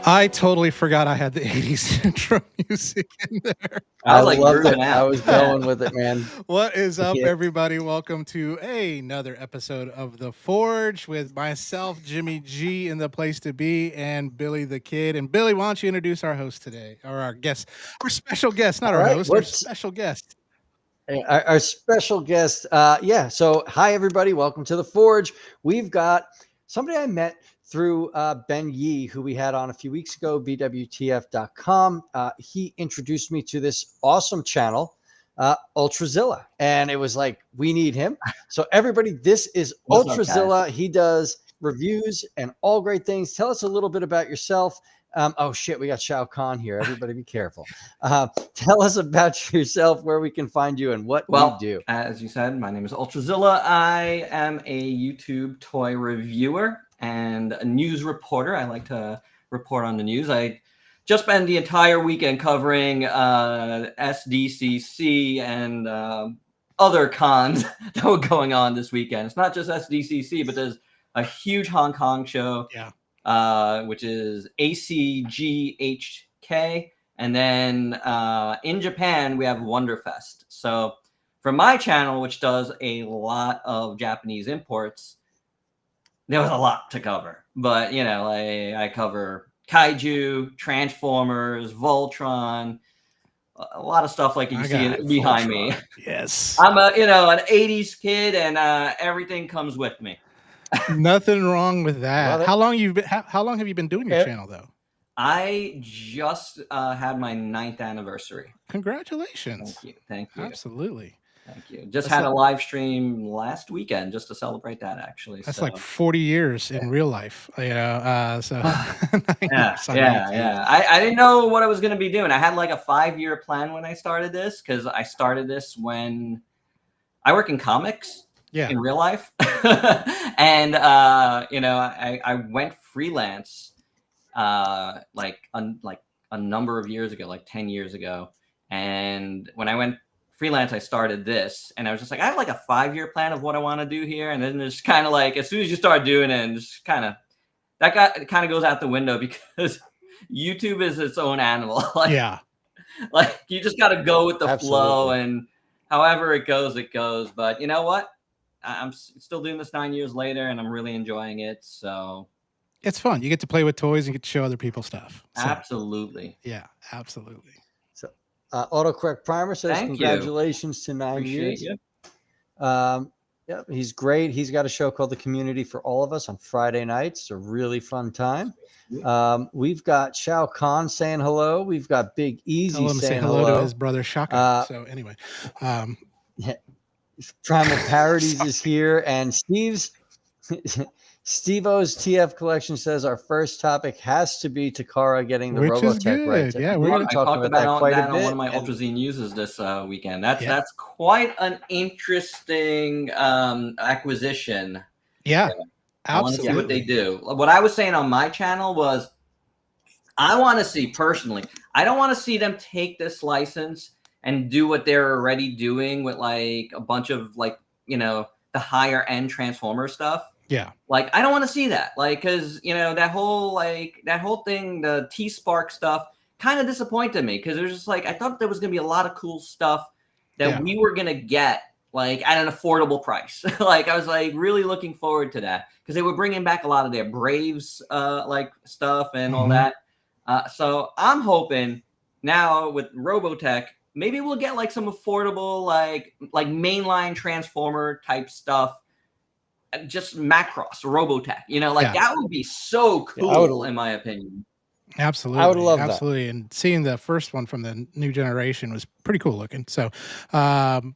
I totally forgot I had the 80s intro music in there. I I was like loved it. grooving I out. was going with it, man. What is up, Yeah. everybody? Welcome to another episode of The Forge with myself, Jimmy G, in the place to be, and Billy the Kid. And Billy, why don't you introduce our host today, or our guest, our special guest, not All our right. host, our special guest. Our special guest? So hi everybody. Welcome to the Forge. We've got somebody I met through Ben Yee, who we had on a few weeks ago, bwtf.com. He introduced me to this awesome channel, Ultrazilla, and it was like, we need him. So everybody, this is What's up, Ultrazilla. guys? He does reviews and all great things. Tell us a little bit about yourself. Oh shit, we got Shao Kahn here. Everybody be careful. Tell us about yourself, where we can find you, and what you do. As you said, my name is Ultrazilla. I am a YouTube toy reviewer and a news reporter. I like to report on the news. I just spent the entire weekend covering SDCC and other cons that were going on this weekend. It's not just SDCC, but there's a huge Hong Kong show. Yeah. Which is ACGHK. And then in Japan, we have Wonderfest. So for my channel, which does a lot of Japanese imports, there was a lot to cover. But, you know, I cover Kaiju, Transformers, Voltron, a lot of stuff like you see behind me. Yes. I'm an 80s kid, and everything comes with me. Nothing wrong with that. How long have you been doing your channel though? I just had my 9th anniversary. Congratulations. Thank you. Absolutely. Thank you. Just had a live stream last weekend just to celebrate that, actually. That's like 40 years in real life, you know. Yeah. I didn't know what I was going to be doing. I had like a 5-year plan when I started this, because I started this when I work in comics. Yeah. In real life. And I went freelance like a number of years ago, like 10 years ago. And when I went freelance, I started this, and I was just like, I have like a 5-year plan of what I want to do here. And then it's kind of like, as soon as you start doing it, and just kind of goes out the window, because YouTube is its own animal. Like you just got to go with the flow, and however it goes, it goes. But you know what? I'm still doing this 9 years later, and I'm really enjoying it. So it's fun. You get to play with toys and get to show other people stuff. So, absolutely. Yeah, absolutely. So Autocorrect Primer says congratulations to 9 years. Yeah, he's great. He's got a show called The Community for All of Us on Friday nights. It's a really fun time. We've got Shao Kahn saying hello. We've got Big Easy saying hello to his brother Shaka. So anyway, Primal Parodies is here, and Steve-O's TF collection says our first topic has to be Takara getting the Robotech rights. Yeah, we're going to talk about that quite a bit on one of my Ultrazilla newses this weekend. That's quite an interesting acquisition. Yeah, I want to see what they do. What I was saying on my channel was, I want to see personally, I don't want to see them take this license and do what they're already doing with like a bunch of the higher end Transformer stuff. Yeah. Like, I don't want to see that. Like, cause that whole thing, the T-Spark stuff kind of disappointed me. Cause it was just like, I thought there was going to be a lot of cool stuff that we were going to get like at an affordable price. Like, I was like really looking forward to that, cause they were bringing back a lot of their Braves, like stuff and all that. So I'm hoping now with Robotech, maybe we'll get like some affordable, like mainline Transformer type stuff, just Macross, Robotech. That would be so cool, in my opinion. Absolutely, I would love absolutely. that. And seeing the first one from the new generation was pretty cool looking. So, so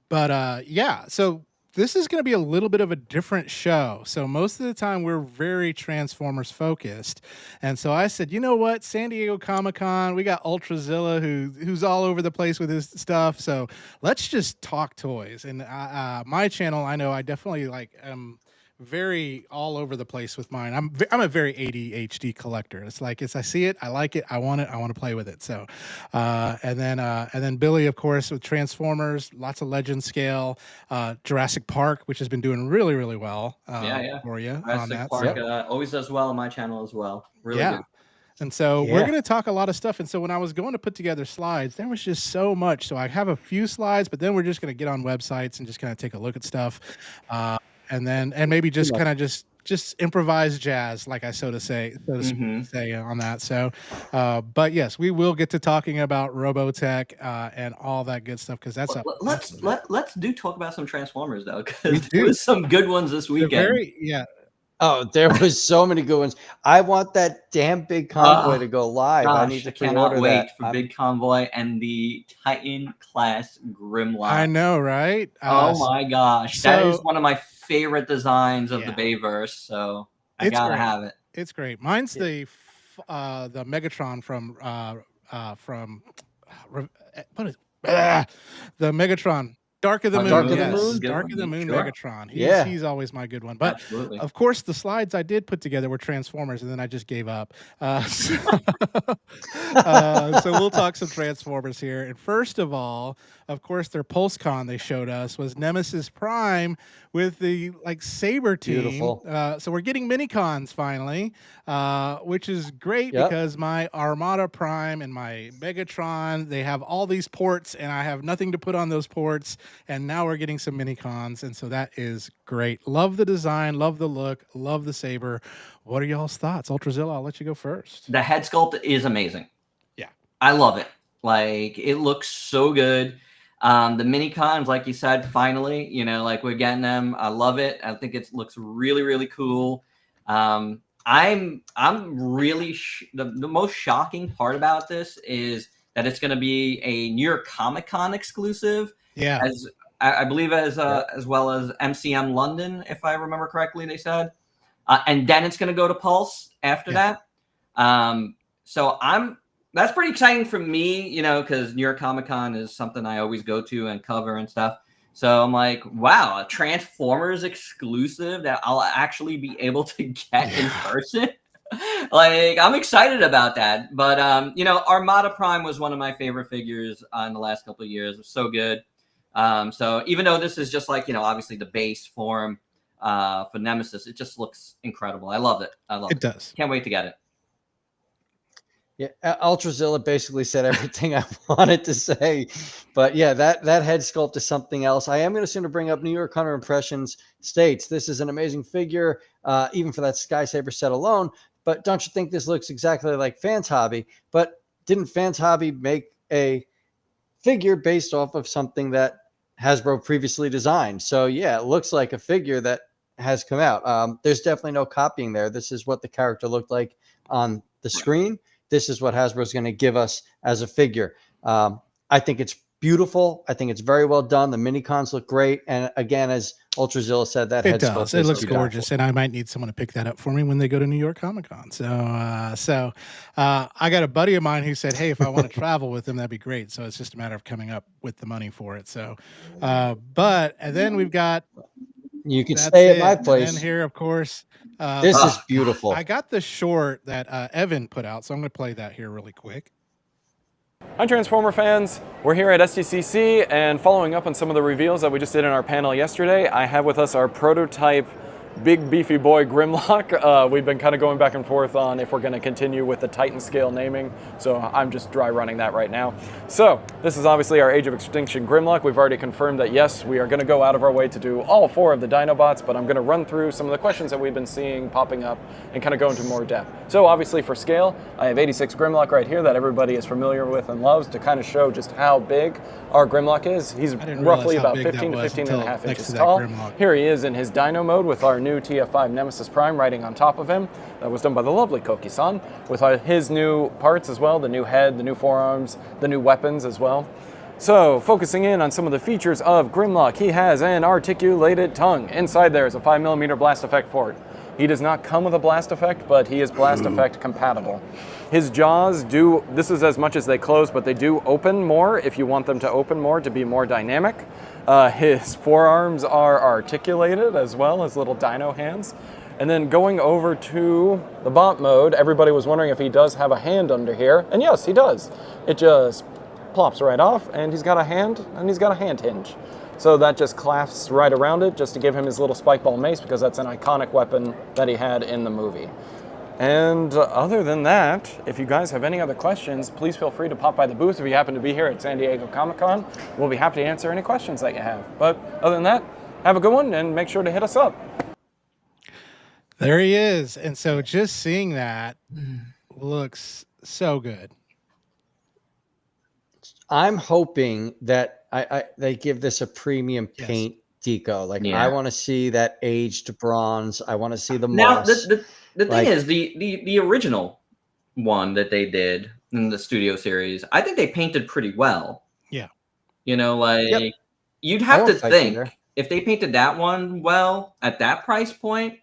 this is going to be a little bit of a different show. So most of the time we're very Transformers focused. And so I said, you know what, San Diego Comic-Con, we got Ultrazilla who's all over the place with his stuff. So let's just talk toys. And my channel, I know I definitely am very all over the place with mine. I'm a very ADHD collector. It's like, I see it, I like it, I want to play with it. So and then Billy, of course, with Transformers, lots of Legend scale, Jurassic Park, which has been doing really, really well for you. Jurassic Park always does well on my channel as well. Really good. And so we're Yeah. going to talk a lot of stuff. And so when I was going to put together slides, there was just so much. So I have a few slides, but then we're just going to get on websites and just kind of take a look at stuff. Uh, and maybe just kind of just improvise jazz, like I so to say on that. So, but yes, we will get to talking about Robotech and all that good stuff because that's let's talk about some Transformers though, We because do. there was some good ones this they're weekend. Oh, there was so many good ones. I want that damn big convoy to go live. I need to cannot pre-order wait that. for Big Convoy and the Titan class Grimlock. I know, right? Oh my gosh, that is so- one of my favorite designs of the Yeah. Bayverse. So I It's gotta great. have it. It's great. Mine's the Megatron from what is the Megatron. Dark of the Moon. Dark of the yes. Moon? Dark of the Moon Sure. Megatron. Yeah. He's always my good one. But Absolutely. of course, the slides I did put together were Transformers, and then I just gave up. So we'll talk some Transformers here. And first of all, of course, their PulseCon they showed us was Nemesis Prime with the Saber team. Beautiful. So we're getting mini cons finally, which is great Yep. because my Armada Prime and my Megatron, they have all these ports, and I have nothing to put on those ports. And now we're getting some mini cons, and so that is great. Love the design, love the look, love the Saber. What are y'all's thoughts? Ultrazilla, I'll let you go first. The head sculpt is amazing. Yeah. I love it. It looks so good. The mini cons, like you said, finally, we're getting them. I love it. I think it looks really, really cool. I'm really the most shocking part about this is that it's going to be a New York Comic Con exclusive. Yeah. As I believe as well as MCM London, if I remember correctly, they said, and then it's going to go to Pulse after that. So that's pretty exciting for me, because New York Comic Con is something I always go to and cover and stuff. So I'm like, wow, a Transformers exclusive that I'll actually be able to get in person. I'm excited about that. But, Armada Prime was one of my favorite figures in the last couple of years. It was so good. So even though this is just obviously the base form for Nemesis, it just looks incredible. I love it. It does. Can't wait to get it. Yeah, Ultrazilla basically said everything I wanted to say, but yeah, that head sculpt is something else. I am going to soon to bring up New York Hunter Impressions states this is an amazing figure, even for that Sky Saber set alone. But don't you think this looks exactly like Fans Hobby? But didn't Fans Hobby make a figure based off of something that Hasbro previously designed? So yeah, it looks like a figure that has come out. There's definitely no copying there. This is what the character looked like on the screen. This is what Hasbro is going to give us as a figure. I think it's beautiful. I think it's very well done. The mini cons look great. And again, as Ultrazilla said, that It head does. sculpt It is looks to die gorgeous, for. and I might need someone to pick that up for me when they go to New York Comic Con. So I got a buddy of mine who said, "Hey, if I want to travel with them, that'd be great." So it's just a matter of coming up with the money for it. So, and then we've got. You can stay at my And place. then here, of course, This is beautiful. I got the short that Evan put out, so I'm going to play that here really quick. Hi Transformer fans, we're here at SDCC and following up on some of the reveals that we just did in our panel yesterday, I have with us our prototype big beefy boy Grimlock. We've been kind of going back and forth on if we're going to continue with the Titan scale naming, so I'm just dry running that right now. So this is obviously our Age of Extinction Grimlock. We've already confirmed that yes, we are going to go out of our way to do all 4 of the Dinobots, but I'm going to run through some of the questions that we've been seeing popping up and kind of go into more depth. So obviously for scale, I have 86 Grimlock right here that everybody is familiar with and loves to kind of show just how big our Grimlock is. He's roughly about 15 to 15 and a half inches tall. Here he is in his Dino mode with our new TF5 Nemesis Prime riding on top of him. That was done by the lovely Koki-san with his new parts as well, the new head, the new forearms, the new weapons as well. So focusing in on some of the features of Grimlock, he has an articulated tongue. Inside there is a 5mm blast effect port. He does not come with a blast effect, but he is blast effect compatible. His jaws this is as much as they close, but they do open more if you want them to open more to be more dynamic. His forearms are articulated as well as little dino hands. And then going over to the bot mode, everybody was wondering if he does have a hand under here. And yes, he does. It just plops right off, and he's got a hand, and he's got a hand hinge. So that just clasps right around it just to give him his little spike ball mace because that's an iconic weapon that he had in the movie. And other than that, if you guys have any other questions, please feel free to pop by the booth if you happen to be here at San Diego Comic-Con. We'll be happy to answer any questions that you have. But other than that, have a good one and make sure to hit us up. There he is. And so just seeing that looks so good. I'm hoping that they give this a premium paint deco. Like I want to see that aged bronze. I want to see the moss. Now the thing is the original one that they did in the studio series, I think they painted pretty well. Yeah. You know, like you'd have to think if they painted that one well at that price point,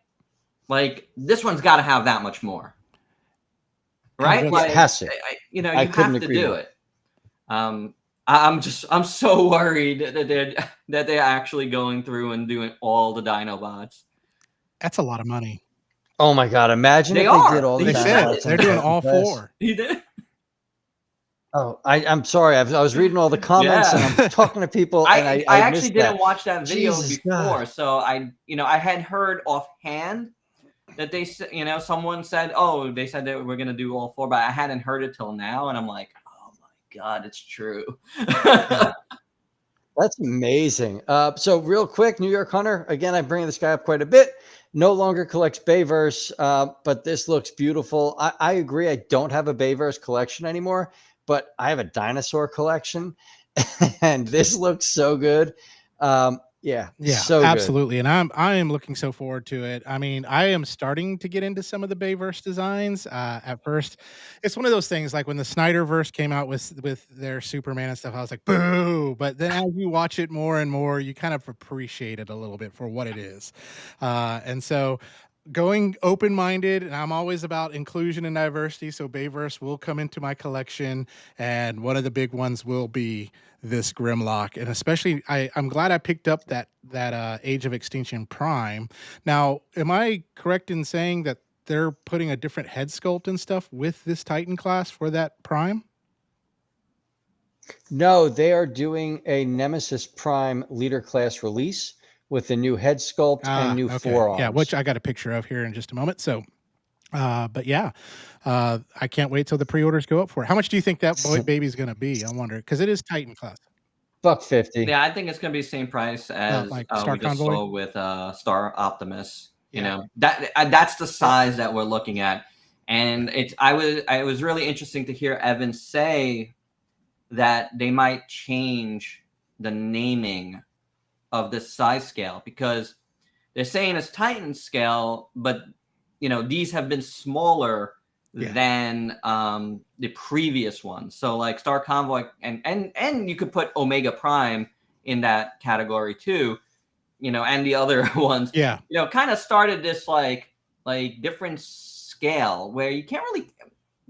like this one's got to have that much more, right? Like, it has to. You have to do it. I'm so worried that they're actually going through and doing all the Dinobots. That's a lot of money. Oh my God! Imagine if they did all the Dinobots. They're doing all 4. He did. Oh, I'm sorry. I was reading all the comments and I'm talking to people. And I actually didn't watch that video before, God. so I had heard offhand that they someone said, oh, they said that we're gonna do all 4, but I hadn't heard it till now, and I'm like, oh my God, it's true. That's amazing. So real quick, New York Hunter. Again, I bring this guy up quite a bit. No longer collects Bayverse, but this looks beautiful. I agree. I don't have a Bayverse collection anymore, but I have a dinosaur collection, and this looks so good. Yeah, so absolutely. Good. And I am looking so forward to it. I mean, I am starting to get into some of the Bayverse designs. At first, it's one of those things like when the Snyderverse came out with their Superman and stuff, I was like, boo. But then as you watch it more and more, you kind of appreciate it a little bit for what it is. And so going open-minded, and I'm always about inclusion and diversity, so Bayverse will come into my collection, and one of the big ones will be this Grimlock, and especially I'm glad I picked up that Age of Extinction Prime. Now, am I correct in saying that they're putting a different head sculpt and stuff with this Titan class for that Prime? No, they are doing a Nemesis Prime leader class release with a new head sculpt and new forearms. Yeah, which I got a picture of here in just a moment. So, but yeah, I can't wait till the pre-orders go up for it. How much do you think that baby's going to be? I wonder, because it is Titan class. $150. Yeah, I think it's going to be the same price as like we Star just Convoy? saw with Star Optimus. You know, that's the size that we're looking at, and it was really interesting to hear Evan say that they might change the naming of this size scale, because they're saying it's Titan scale, but these have been smaller than the previous ones. So like Star Convoy and you could put Omega Prime in that category too, and the other ones, kind of started this like different scale where you can't really,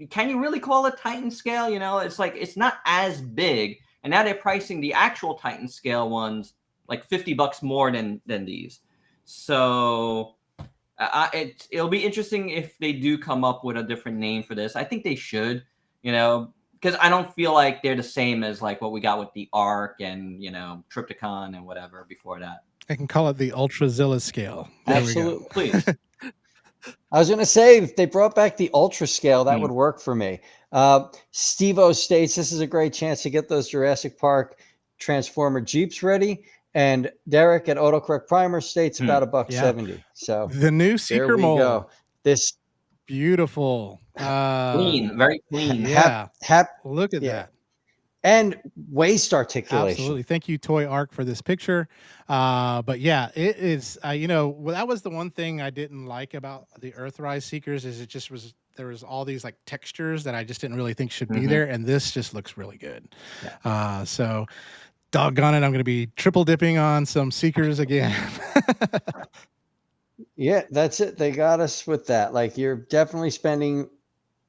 can you really call it Titan scale? It's like, it's not as big, and now they're pricing the actual Titan scale ones like $50 more than these. So it'll be interesting if they do come up with a different name for this. I think they should, because I don't feel like they're the same as like what we got with the Arc and Trypticon and whatever before that. I can call it the Ultrazilla scale. Absolutely, please. I was going to say, if they brought back the Ultra scale, that would work for me. Steve-O states this is a great chance to get those Jurassic Park Transformer Jeeps ready. And Derek at Autocorrect Primer states about $170. So the new Seeker mold. Go. This beautiful, clean, very clean. Yeah, look at that. And waist articulation. Absolutely. Thank you, Toy Arc, for this picture. But yeah, it is. That was the one thing I didn't like about the Earthrise Seekers, is it just was. There was all these like textures that I just didn't really think should be there, and this just looks really good. Yeah. So. Doggone it, I'm going to be triple dipping on some Seekers again. Yeah, that's it. They got us with that. Like, you're definitely spending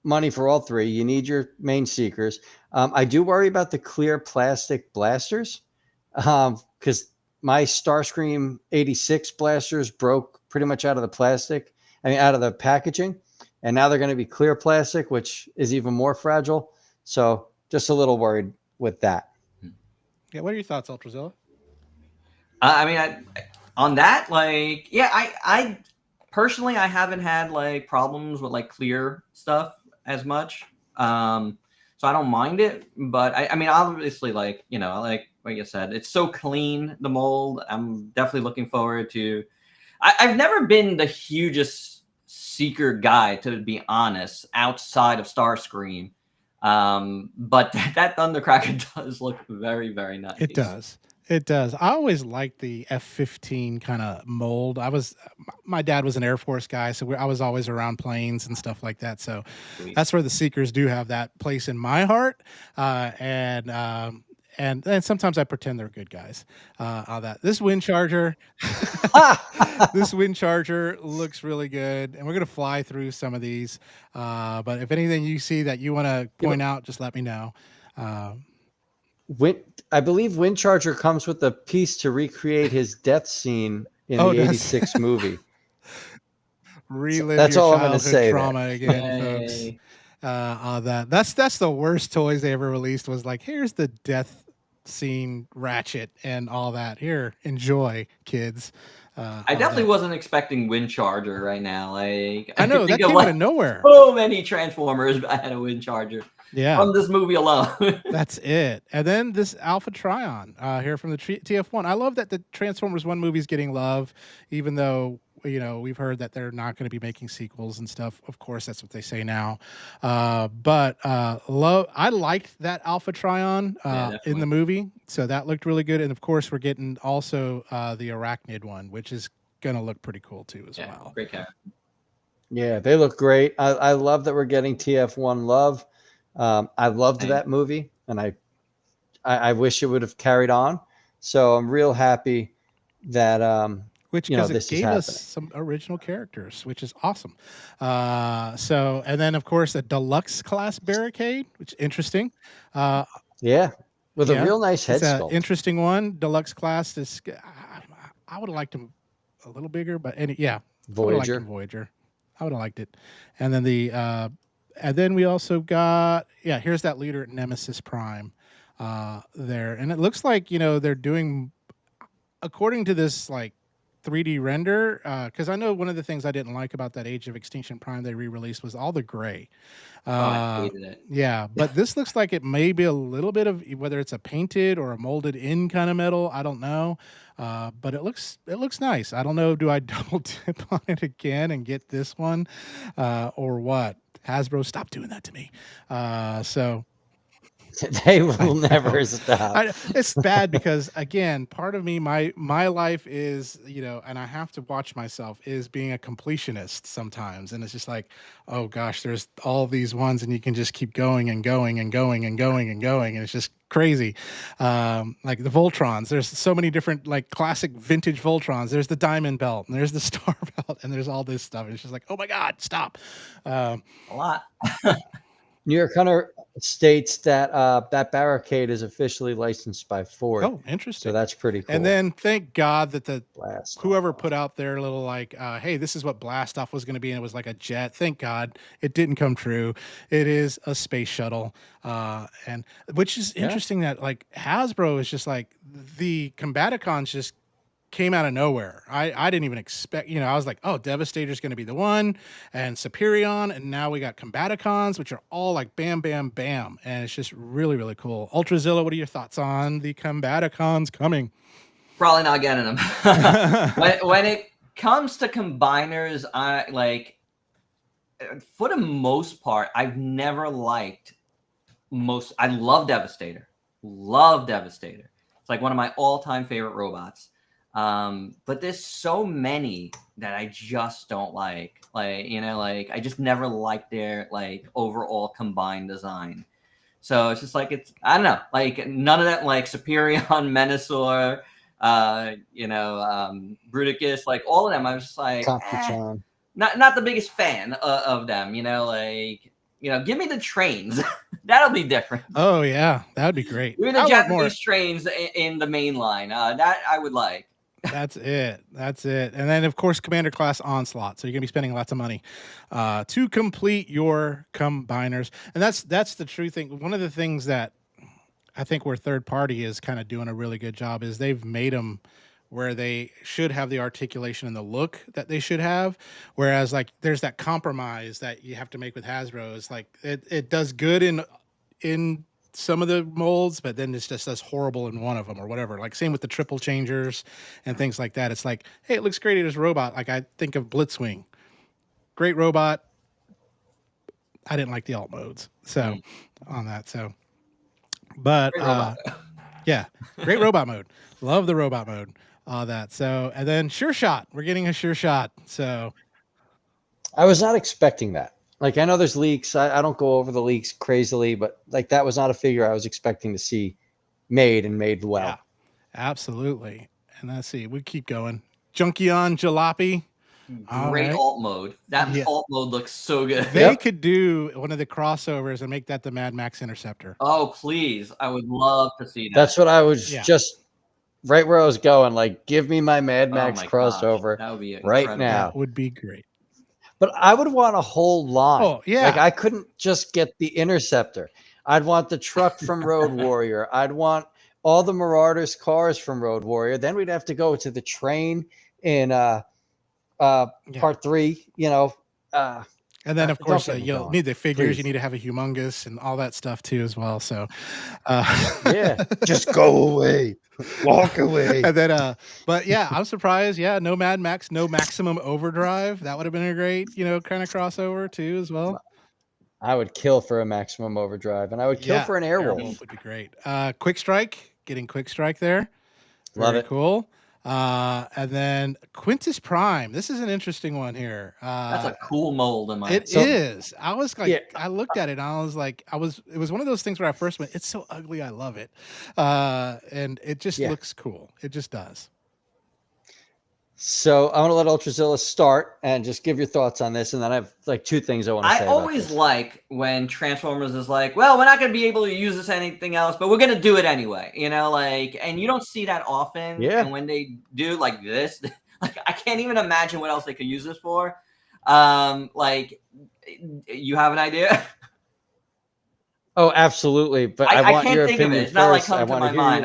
money for all 3. You need your main Seekers. I do worry about the clear plastic blasters, because my Starscream 86 blasters broke pretty much out of the packaging. And now they're going to be clear plastic, which is even more fragile. So just a little worried with that. Yeah, what are your thoughts, Ultrazilla? I mean, on that, like, yeah, personally, I haven't had like problems with like clear stuff as much. So I don't mind it, but I mean, obviously, like, you know, like I said, it's so clean, the mold. I'm definitely looking forward to. I've never been the hugest Seeker guy, to be honest, outside of Starscream. But that Thundercracker does look very, very nice. It does. It does. I always liked the F-15 kind of mold. My dad was an Air Force guy, so I was always around planes and stuff like that. So Sweet. that's where the Seekers do have that place in my heart. And sometimes I pretend they're good guys. On that, this wind charger, this wind charger looks really good, and we're gonna fly through some of these. But if anything you see that you want to point out, just let me know. I believe Windcharger comes with a piece to recreate his death scene in the '86 movie. Relive That's your all I'm going to childhood say trauma again, folks. Yay. On that. That's the worst toys they ever released. Was like, here's the death scene ratchet and all that. Here, enjoy, kids. I definitely wasn't expecting Wind Charger right now. Like, I know that think of came like out of nowhere. so many Transformers had a Wind Charger Yeah, from this movie alone. that's it. And then this Alpha Trion here from the TF1. I love that the Transformers 1 movie is getting love, even though, you know, we've heard that they're not going to be making sequels and stuff. Of course, that's what they say now. But I liked that Alpha Trion in definitely. the movie. So that looked really good. And of course, we're getting also the Arachnid one, which is going to look pretty cool too as well. Great character. Yeah, they look great. I love that we're getting TF1 love. I loved that movie, and I wish it would have carried on. So I'm real happy that Which, you know, because this it is gave us happening. some original characters, which is awesome. So, and then of course a deluxe class barricade, which is interesting. Yeah, with a Yeah, real nice head it's an sculpt. interesting one. Deluxe class is. I would have liked him a little bigger, but I would have liked him Voyager. Voyager. I would have liked it. And then and then we also got here's that leader at Nemesis Prime, there, and it looks like, you know, they're doing, according to this, like 3D render, because I know one of the things I didn't like about that Age of Extinction Prime they re-released was all the gray. I hated it. Yeah, but this looks like it may be a little bit of, whether it's a painted or a molded in kind of metal. I don't know, but it looks nice. I don't know. Do I double dip on it again and get this one, or what? Hasbro, stop doing that to me. So. They will never stop. It's bad because, again, part of me, my life is, you know, and I have to watch myself, is being a completionist sometimes, and it's just like, oh gosh, there's all these ones, and you can just keep going and going and going and going and going, and it's just crazy. Like the Voltrons, there's so many different, like, classic vintage Voltrons. There's the Diamond Belt, and there's the Star Belt, and there's all this stuff. It's just like, oh my God, stop. A lot. New York Hunter states that that barricade is officially licensed by Ford. Oh, interesting. So that's pretty cool. And then thank God that whoever Blast-Off. put out their little, like, hey, this is what Blast Off was going to be, and it was like a jet. Thank God it didn't come true. It is a space shuttle, and which is interesting that, like, Hasbro is just like, the Combaticons just came out of nowhere. I didn't even expect, you know, I was like, oh, Devastator's going to be the one, and Superion, and now we got Combaticons, which are all like bam, bam, bam, and it's just really, really cool. Ultrazilla, what are your thoughts on the Combaticons coming? Probably not getting them. when it comes to combiners, for the most part, I've never liked I love Devastator. Love Devastator. It's like one of my all-time favorite robots. But there's so many that I just don't like. Like, you know, like, I just never liked their, like, overall combined design. So it's just like, I don't know, like, none of that, like Superion, Menasor, you know, Bruticus, like, all of them, I was just like, not the biggest fan of them, you know, like, you know, give me the trains. That'll be different. Oh yeah, that would be great. Give me the Japanese trains in the main line. That I would like. That's it. And then, of course, Commander Class Onslaught. So you're going to be spending lots of money to complete your combiners. And that's the true thing. One of the things that I think where third party is kind of doing a really good job is they've made them where they should have the articulation and the look that they should have. Whereas like there's that compromise that you have to make with Hasbro. Is like it does good in some of the molds, but then it's just does horrible in one of them or whatever. Like same with the triple changers and things like that. It's like, hey, it looks great as a robot. Like I think of Blitzwing, great robot. I didn't like the alt modes, so on that. So, but yeah, great robot mode. Love the robot mode. All that. So, and then Sure Shot. We're getting a Sure Shot. So, I was not expecting that. Like, I know there's leaks. I don't go over the leaks crazily, but like that was not a figure I was expecting to see made and made well. yeah, absolutely. And let's see, we keep going. Junkion Jalopy. Great alt mode. That Yeah. alt mode looks so good. They could do one of the crossovers and make that the Mad Max Interceptor. Oh, please. I would love to see that. That's what I was Yeah. just right where I was going. Like, give me my Mad Max my crossover gosh, that would be right incredible. now. That would be great. But I would want a whole line. Oh, yeah. Like, I couldn't just get the Interceptor. I'd want the truck from Road Warrior. I'd want all the Marauders cars from Road Warrior. Then we'd have to go to the train in part 3, you know. And then, of don't course, get me you'll going. need the figures. Please. You need to have a humongous and all that stuff too, as well. So, Yeah, just go away, walk away. And then, but yeah, I'm surprised. Yeah, no Mad Max, no Maximum Overdrive. That would have been a great, kind of crossover too, as well. I would kill for a Maximum Overdrive, and I would kill for an Airwolf. Would be great. Quick Strike, getting Quick Strike there. Love Very it. cool. And then Quintus Prime. This is an interesting one here. That's a cool mold in my It is. I was like, Yeah. I looked at it and I was like, it was one of those things where I first went, it's so ugly, I love it. And it just looks cool. It just does. So I want to let Ultrazilla start and just give your thoughts on this, and then I have like 2 things I want to say. I always like when Transformers is like, well, we're not going to be able to use this anything else, but we're going to do it anyway. Like, and you don't see that often. Yeah. And when they do like this, like I can't even imagine what else they could use this for. Like, you have an idea? Oh, absolutely. But I want can't your think of opinion it. It's not like first. I coming to want my to hear mind.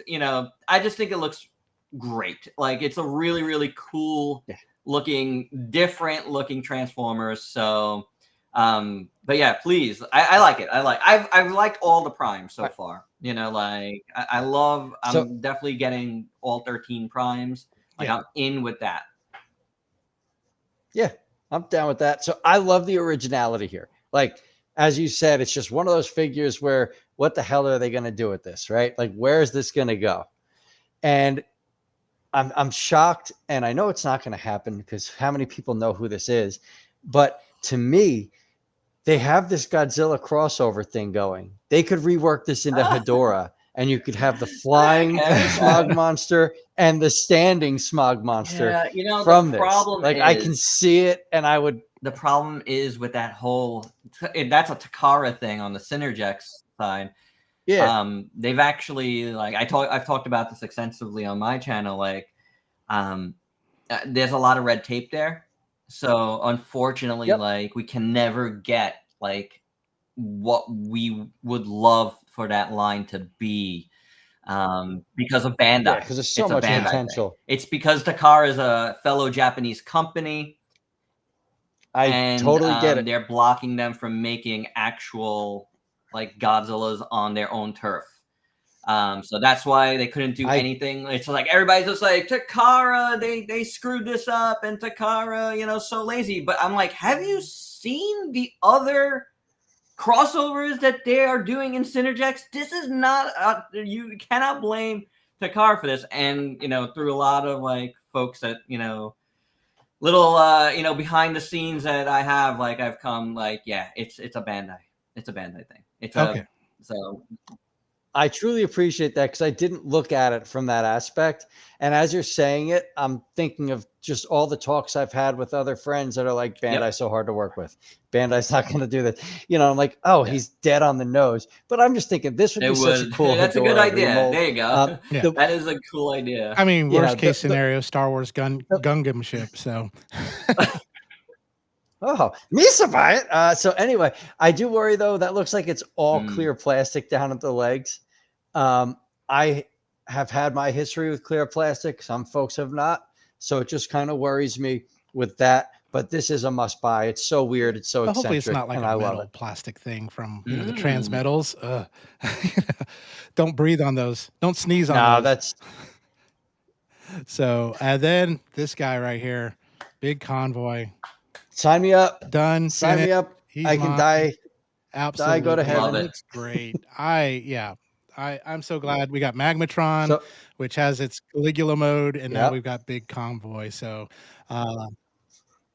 you. I just think it looks great. Like it's a really, really cool looking, different looking Transformers. So, but yeah, please. I like it. I've liked all the primes so far. Like I'm definitely getting all 13 primes. Like I'm in with that. Yeah, I'm down with that. So I love the originality here. Like, as you said, it's just one of those figures where what the hell are they going to do with this, right? Like, where is this going to go? And I'm shocked, and I know it's not going to happen because how many people know who this is? But to me, they have this Godzilla crossover thing going. They could rework this into Hedorah, and you could have the flying smog monster and the standing smog monster from this. Like, I can see it, and I would. The problem is with that whole that's a Takara thing on the Synergex side. Yeah. They've actually I've talked about this extensively on my channel. Like, there's a lot of red tape there. So unfortunately, like we can never get like what we would love for that line to be. Because of Bandai. Because there's so much potential. It's because Takara is a fellow Japanese company. I totally get it. They're blocking them from making actual like Godzillas on their own turf. So that's why they couldn't do anything. It's like everybody's just like Takara, they screwed this up, and Takara, so lazy. But I'm like, have you seen the other crossovers that they are doing in Synergex? This is not you cannot blame Takara for this. And through a lot of like folks that little behind the scenes that I have, like I've come like, yeah, it's a Bandai thing. It's okay. So I truly appreciate that because I didn't look at it from that aspect. And as you're saying it, I'm thinking of just all the talks I've had with other friends that are like, Bandai's so hard to work with. Bandai's not going to do this. I'm like, he's dead on the nose. But I'm just thinking this would be such a cool. That's a good idea. Remote. There you go. That is a cool idea. I mean, worst case scenario, Star Wars Gundam ship. So. Oh, Misa buy it. So anyway, I do worry though. That looks like it's all clear plastic down at the legs. I have had my history with clear plastic. Some folks have not. So it just kind of worries me with that. But this is a must buy. It's so weird. It's so But hopefully it's eccentric, not like and a I love metal it. plastic thing from, the Mm. transmetals. Don't breathe on those. Don't sneeze on No, those. that's So, and then this guy right here, big convoy, sign me up. done, Sign finished. me up. He's I can mine. go to Absolutely. It Love heaven. it. looks great. I'm so glad we got Magmatron, So which has its Caligula mode, and now yep. we've got Big Convoy. So, uh,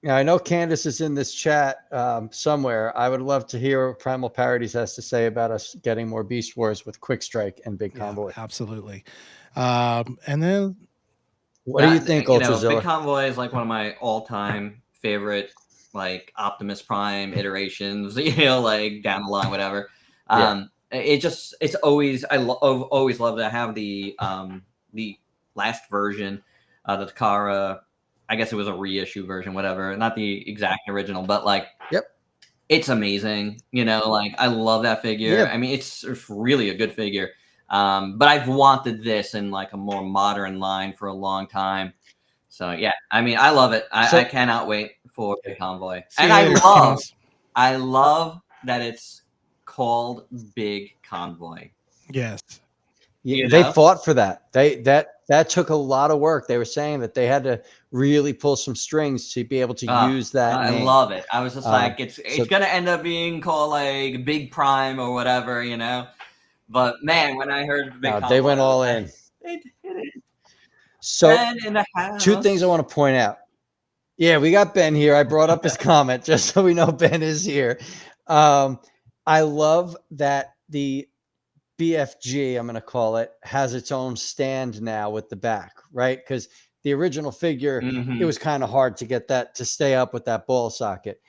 Yeah, I know Candace is in this chat somewhere. I would love to hear what Primal Parodies has to say about us getting more Beast Wars with Quick Strike and Big yeah, Convoy. absolutely. And then What do you think, Big Ultrazilla? Convoy is like one of my all-time favorite, like Optimus Prime iterations. Like down the line, whatever. Yeah. It's always I've always loved to have the last version, the Takara. I guess it was a reissue version, whatever, not the exact original, but like Yep. it's amazing. Like I love that figure. Yeah. I mean, it's really a good figure. But I've wanted this in like a more modern line for a long time. So yeah, I mean, I love it. I So cannot wait for Big Convoy, see and you later, Thanos. I love that it's called Big Convoy. Yes. You they know, fought for that. That took a lot of work. They were saying that they had to really pull some strings to be able to use that I name. love it. I was just like, it's So gonna end up being called like Big Prime or whatever, But man, when I heard Big they Convoy, went I was all like, in. they did it. So Ben in the two things I house. want to point out. Yeah, we got Ben here. I brought up his comment just so we know Ben is here. I love that the BFG, I'm going to call it, has its own stand now with the back, right? Because the original figure, it was kind of hard to get that to stay up with that ball socket.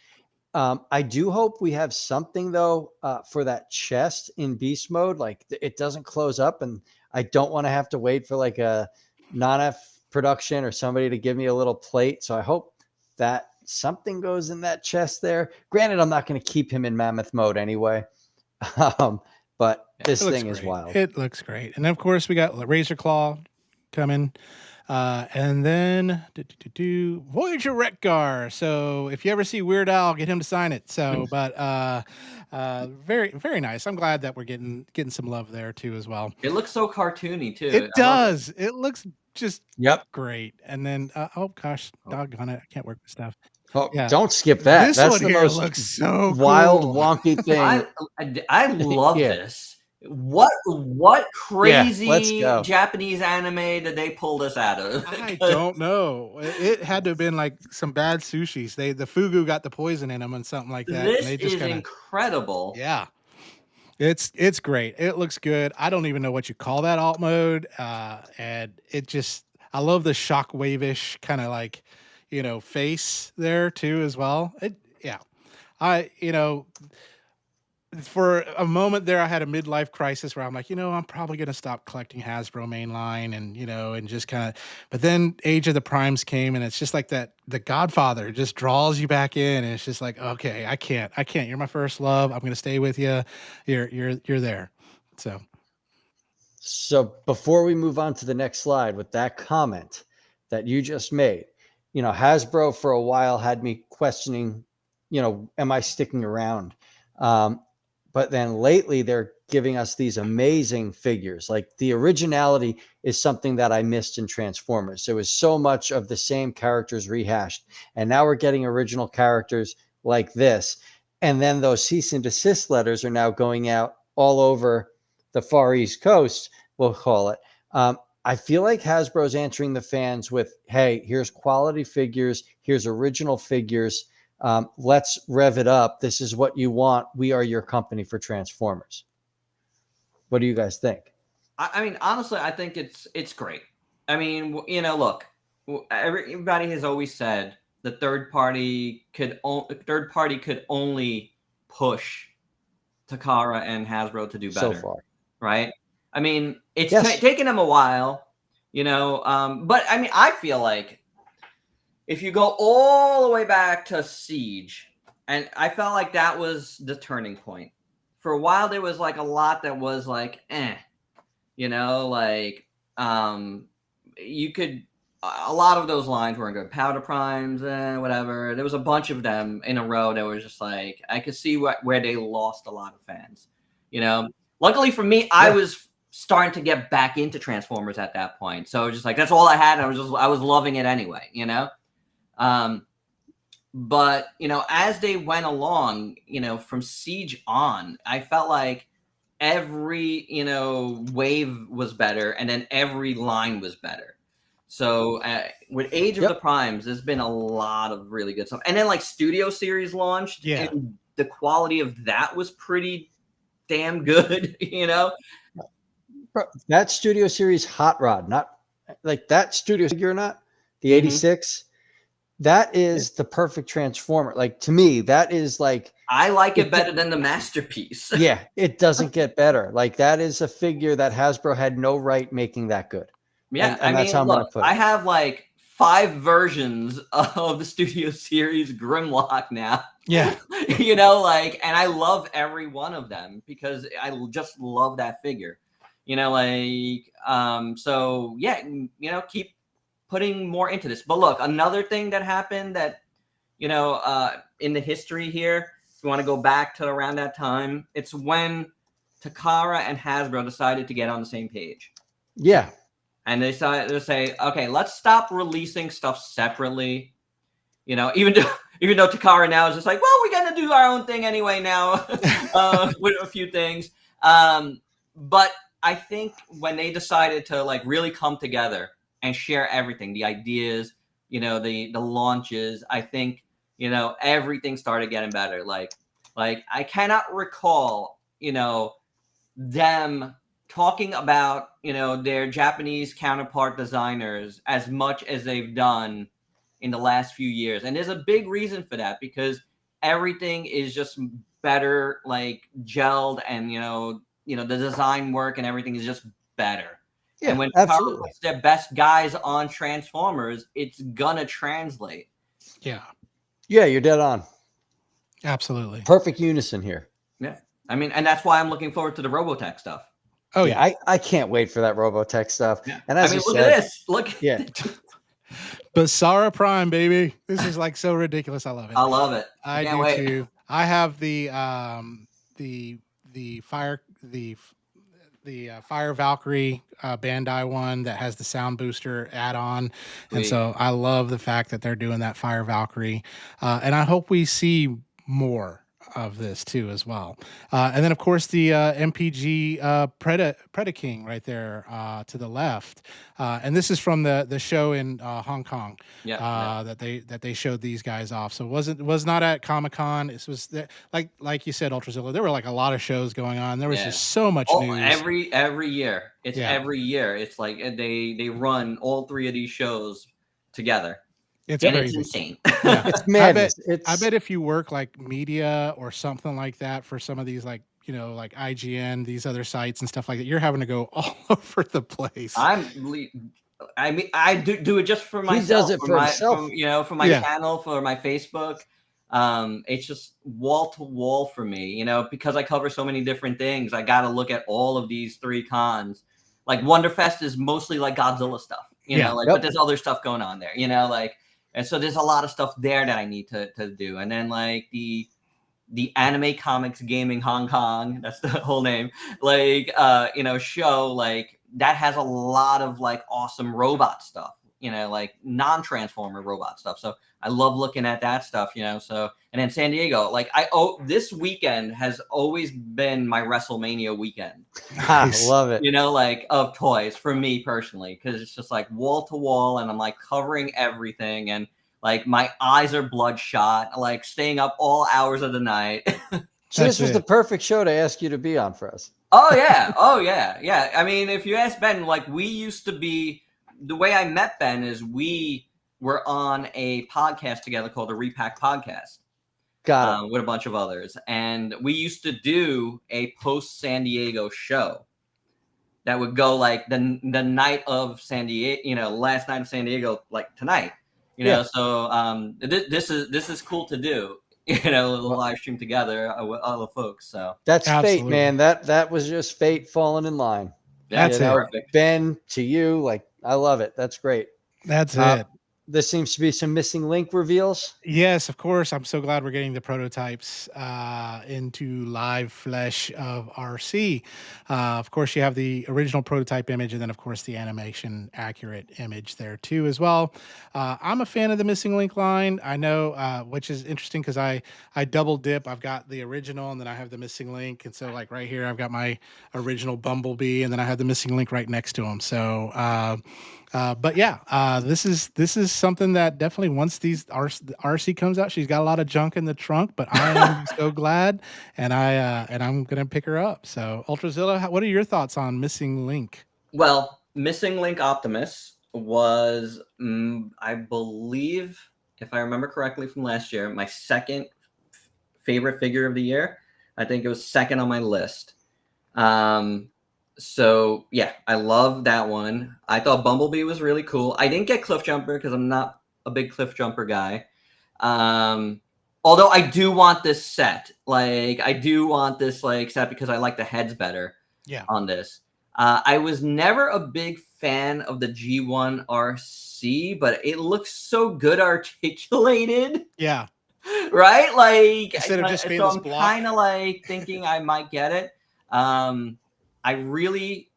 I do hope we have something though for that chest in beast mode. Like it doesn't close up, and I don't want to have to wait for like a non-F production or somebody to give me a little plate. So I hope that something goes in that chest there. Granted, I'm not going to keep him in mammoth mode anyway, but this thing is wild. It looks great. And of course, we got Razor Claw coming. And then Voyager Wreckgar. So if you ever see Weird Al, get him to sign it. So, but very, very nice. I'm glad that we're getting some love there too as well. It looks so cartoony too. It does. It looks just Yep. great. And then oh gosh, doggone it, I can't work with stuff. Oh, Yeah. don't skip that. This That's one the here most looks so wild, cool. wonky thing. I love Yeah. this. What crazy let's go. Japanese anime did they pull this out of? I don't know. It had to have been like some bad sushis. The fugu got the poison in them and something like that. This And they just is kinda, incredible. yeah. It's great. It looks good. I don't even know what you call that alt mode. And it just I love the shockwave-ish kind of like, face there too as well. Yeah. I for a moment there, I had a midlife crisis where I'm like, I'm probably going to stop collecting Hasbro mainline and just kind of, but then Age of the Primes came and it's just like that, the Godfather just draws you back in. And it's just like, okay, I can't, you're my first love. I'm going to stay with you. You're there. So before we move on to the next slide with that comment that you just made, Hasbro for a while had me questioning, am I sticking around? But then lately they're giving us these amazing figures. Like the originality is something that I missed in Transformers. There was so much of the same characters rehashed. And now we're getting original characters like this. And then those cease and desist letters are now going out all over the Far East Coast, we'll call it. I feel like Hasbro's answering the fans with, hey, here's quality figures, here's original figures. Let's rev it up. This is what you want. We are your company for Transformers. What do you guys think? I mean, honestly, I think it's great. I mean, look, everybody has always said the third party could only push Takara and Hasbro to do better. So far, right? I mean, it's yes. taken them a while, but I mean, I feel like if you go all the way back to Siege, and I felt like that was the turning point. For a while, there was like a lot that was like, like you could, a lot of those lines weren't good. Powder Primes, whatever. There was a bunch of them in a row that was just like, I could see where they lost a lot of fans. Luckily for me, I was starting to get back into Transformers at that point. So it was just like, that's all I had. And I was loving it anyway, But, as they went along, from Siege on, I felt like every, wave was better, and then every line was better. So with Age of the Primes, there's been a lot of really good stuff. And then like Studio Series launched, and the quality of that was pretty damn good, That Studio Series Hot Rod, not like that Studio figure or not, the 86, that is the perfect Transformer. Like, to me, that is like, I like it better than the Masterpiece. Yeah, it doesn't get better. Like, that is a figure that Hasbro had no right making that good. Yeah, and that's how I'm gonna put it. I have like 5 versions of the Studio Series Grimlock now. Yeah. And I love every one of them because I just love that figure. So yeah, keep putting more into this. But look, another thing that happened that, in the history here, if you want to go back to around that time, it's when Takara and Hasbro decided to get on the same page. Yeah. And they decided to say, okay, let's stop releasing stuff separately. Even though Takara now is just like, well, we're going to do our own thing anyway now with a few things. But I think when they decided to like really come together and share everything, the ideas, the launches, I think, everything started getting better. Like I cannot recall, them talking about, their Japanese counterpart designers as much as they've done in the last few years. And there's a big reason for that, because everything is just better, like gelled, and, the design work and everything is just better. Yeah, and when absolutely. Power puts their best guys on Transformers, it's gonna translate. Yeah. Yeah, you're dead on. Absolutely. Perfect unison here. Yeah. I mean, and that's why I'm looking forward to the Robotech stuff. Oh yeah, I can't wait for that Robotech stuff. Yeah. And as look at this. Look. Yeah. Basara Prime, baby. This is like so ridiculous. I love it. I love it. I do wait. too. I have the Fire Valkyrie Bandai one that has the sound booster add-on. And so I love the fact that they're doing that Fire Valkyrie. And I hope we see more of this too as well. And then of course the MPG Predaking right there to the left. And this is from the show in Hong Kong. That they showed these guys off. So it was not at Comic-Con. This was like you said, Ultrazilla. There were like a lot of shows going on. There was just so much news. Every year. It's every year. It's like they run all 3 of these shows together. It's insane. Yeah. It's madness. I bet if you work like media or something like that for some of these, like IGN, these other sites and stuff like that, you're having to go all over the place. I do it just for myself. He does it for himself. For my channel, for my Facebook. It's just wall to wall for me, because I cover so many different things. I got to look at all of these 3 cons. Like Wonderfest is mostly like Godzilla stuff, but there's other stuff going on there, and so there's a lot of stuff there that I need to do. And then like the Anime Comics Gaming Hong Kong, that's the whole name, show, like that has a lot of like awesome robot stuff, like non-Transformer robot stuff. So I love looking at that stuff, so. And then San Diego, like this weekend has always been my WrestleMania weekend. I love it. Of toys for me personally, because it's just like wall to wall, and I'm like covering everything, and like my eyes are bloodshot, like staying up all hours of the night. So this was the perfect show to ask you to be on for us. Oh yeah. I mean, if you ask Ben, like we used to be, the way I met Ben is we were on a podcast together called the Repack Podcast. Got it. With a bunch of others. And we used to do a post San Diego show that would go like the night of San Diego, last night of San Diego, like tonight, so this is cool to do, live stream together with other folks. So that's fate, man. That was just fate falling in line. Yeah, That's you know, perfect. Ben, to you, like, I love it. That's great. That's it. There seems to be some missing link reveals. Yes, of course. I'm so glad we're getting the prototypes into live flesh of RC. Of course, you have the original prototype image, and then, of course, the animation accurate image there too, as well. I'm a fan of the missing link line. I know, which is interesting because I double dip. I've got the original, and then I have the missing link, and so like right here, I've got my original Bumblebee, and then I have the missing link right next to him. So. But yeah, this is something that definitely once RC comes out, she's got a lot of junk in the trunk, but I am so glad, and I'm gonna pick her up. So Ultrazilla, what are your thoughts on Missing Link? Well, Missing Link Optimus was, I believe, if I remember correctly from last year, my second favorite figure of the year. I think it was second on my list. So yeah, I love that one. I thought Bumblebee was really cool. I didn't get Cliff Jumper because I'm not a big Cliff Jumper guy. Although I do want this set. Like I do want this like set because I like the heads better. Yeah. On this. I was never a big fan of the G1 RC, but it looks so good articulated. Yeah. Right? Like Instead of just being so this I'm block. kind of like thinking I might get it. I really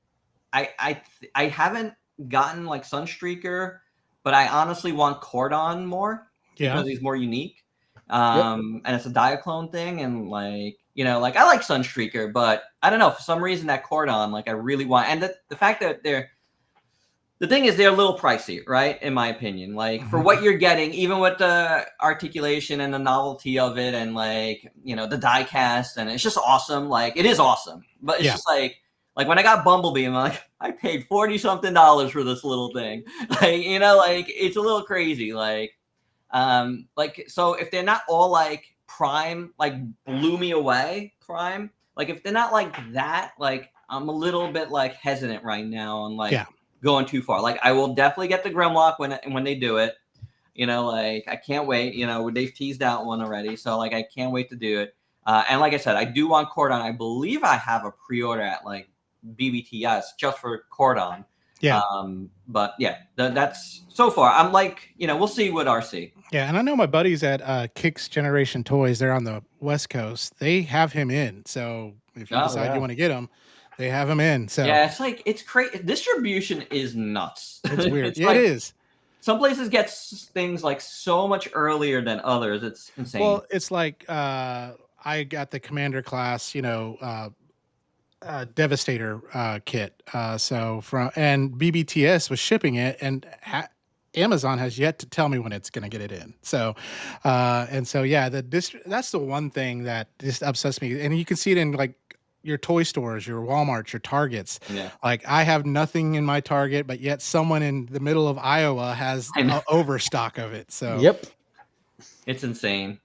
I haven't gotten like Sunstreaker, but I honestly want Cordon more because he's more unique. And it's a Diaclone thing, and like like I like Sunstreaker, but I don't know, for some reason that Cordon, like I really want, and the fact that the thing is they're a little pricey, right? In my opinion, like for what you're getting, even with the articulation and the novelty of it, and like the die cast, and it's just awesome. Like it is awesome, but it's just like when I got Bumblebee, I'm like, I paid $40 something for this little thing. Like like it's a little crazy. So if they're not all like prime, like blew me away prime, like if they're not like that, like I'm a little bit like hesitant right now on like going too far. Like I will definitely get the Grimlock when they do it. Like I can't wait. They've teased out one already, so like I can't wait to do it. And like I said, I do want Cordon. I believe I have a pre-order at like BBTS just for Cordon. Yeah. But yeah, that's so far. I'm like, we'll see with RC. Yeah, and I know my buddies at Kicks Generation Toys, they're on the West Coast. They have him in. So if you decide you want to get him, they have him in. So yeah, it's like it's crazy. Distribution is nuts. It's weird. It's yeah, like, it is. Some places get things like so much earlier than others. It's insane. Well, it's like I got the Commander class, Devastator kit. So and BBTS was shipping it, and Amazon has yet to tell me when it's going to get it in. So, and so yeah, that's the one thing that just upsets me, and you can see it in like your toy stores, your Walmarts, your Targets. Yeah. Like I have nothing in my Target, but yet someone in the middle of Iowa has an overstock of it. So it's insane.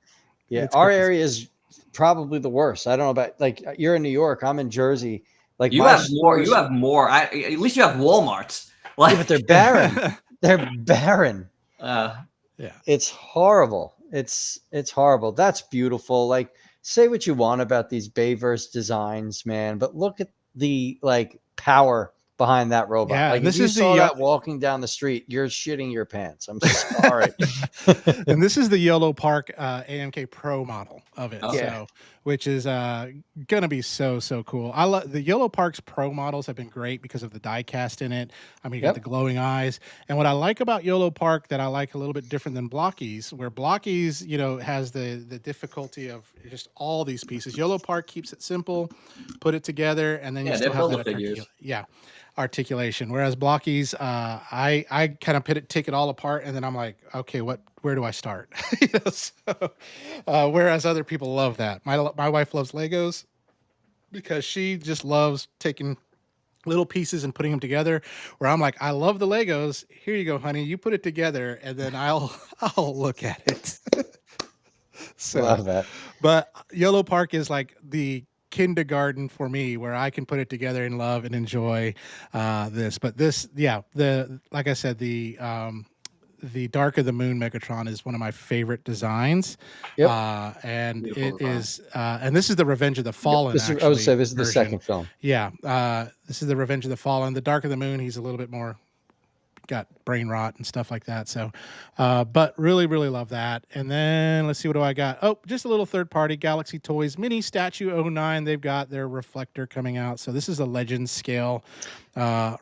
Yeah, our area is probably the worst. I don't know about like you're in New York, I'm in Jersey. Like you have more. You have more. At least you have Walmarts. Like, but they're barren. They're barren. Yeah, it's horrible. It's horrible. That's beautiful. Like say what you want about these Bayverse designs, man, but look at the like power behind that robot. Yeah, like this if you is saw that walking down the street, you're shitting your pants. I'm sorry. And this is the Yellow Park AMK Pro model of it. So, which is gonna be so cool. I love the Yellow Park's Pro models have been great because of the die cast in it. I mean, you got the glowing eyes. And what I like about Yellow Park that I like a little bit different than Blockies, where Blockies, has the difficulty of just all these pieces. Yellow Park keeps it simple, put it together, and then you still have that articulation. Whereas Blockies, I kind of take it all apart, and then I'm like, okay, where do I start? Whereas other people love that. My wife loves Legos because she just loves taking little pieces and putting them together. Where I'm like, I love the Legos. Here you go, honey. You put it together, and then I'll look at it. So, love that. But Yellow Park is like the kindergarten for me, where I can put it together and love and enjoy this. But this, like I said, the the Dark of the Moon Megatron is one of my favorite designs. Yep. And Beautiful it design. is, and this is the Revenge of the Fallen. I would Actually, say this is the version. second film. Yeah, this is the Revenge of the Fallen. The Dark of the Moon, he's a little bit more got brain rot and stuff like that. So, but really, really love that. And then let's see, what do I got? Oh, just a little third party Galaxy Toys Mini Statue 09. They've got their reflector coming out. So this is a Legends scale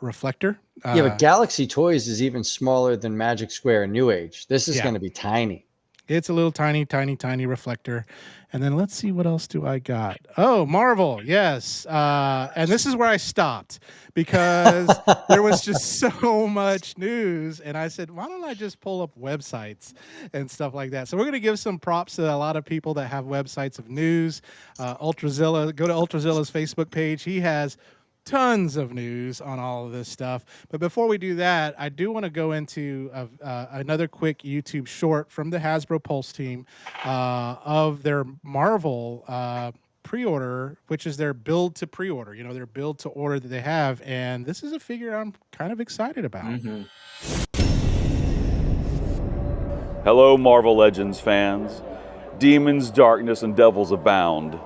reflector. Yeah, but Galaxy Toys is even smaller than Magic Square and New Age. This is going to be tiny. It's a little tiny, tiny, tiny reflector. And then let's see, what else do I got? Oh, Marvel. Yes. And this is where I stopped because there was just so much news. And I said, why don't I just pull up websites and stuff like that? So we're going to give some props to a lot of people that have websites of news. Ultrazilla, go to Ultrazilla's Facebook page. He has tons of news on all of this stuff. But before we do that, I do want to go into another quick YouTube short from the Hasbro Pulse team of their Marvel pre-order, which is their build to pre-order, their build to order that they have. And this is a figure I'm kind of excited about. Mm-hmm. Hello, Marvel Legends fans. Demons, darkness, and devils abound.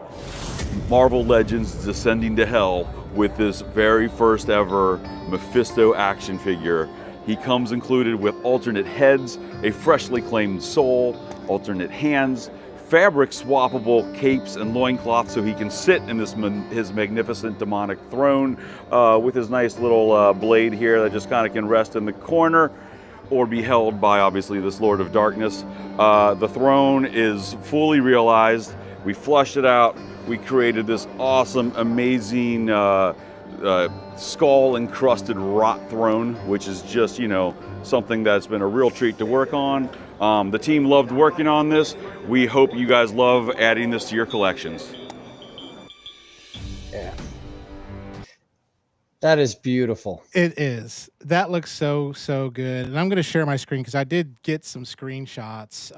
Marvel Legends is descending to hell with this very first ever Mephisto action figure. He comes included with alternate heads, a freshly claimed soul, alternate hands, fabric swappable capes and loincloths so he can sit in this his magnificent demonic throne with his nice little blade here that just kind of can rest in the corner or be held by obviously this Lord of Darkness. The throne is fully realized. We flushed it out. We created this awesome, amazing skull-encrusted rot throne, which is just, something that's been a real treat to work on. The team loved working on this. We hope you guys love adding this to your collections. Yeah. That is beautiful. It is. That looks so, so good. And I'm going to share my screen because I did get some screenshots.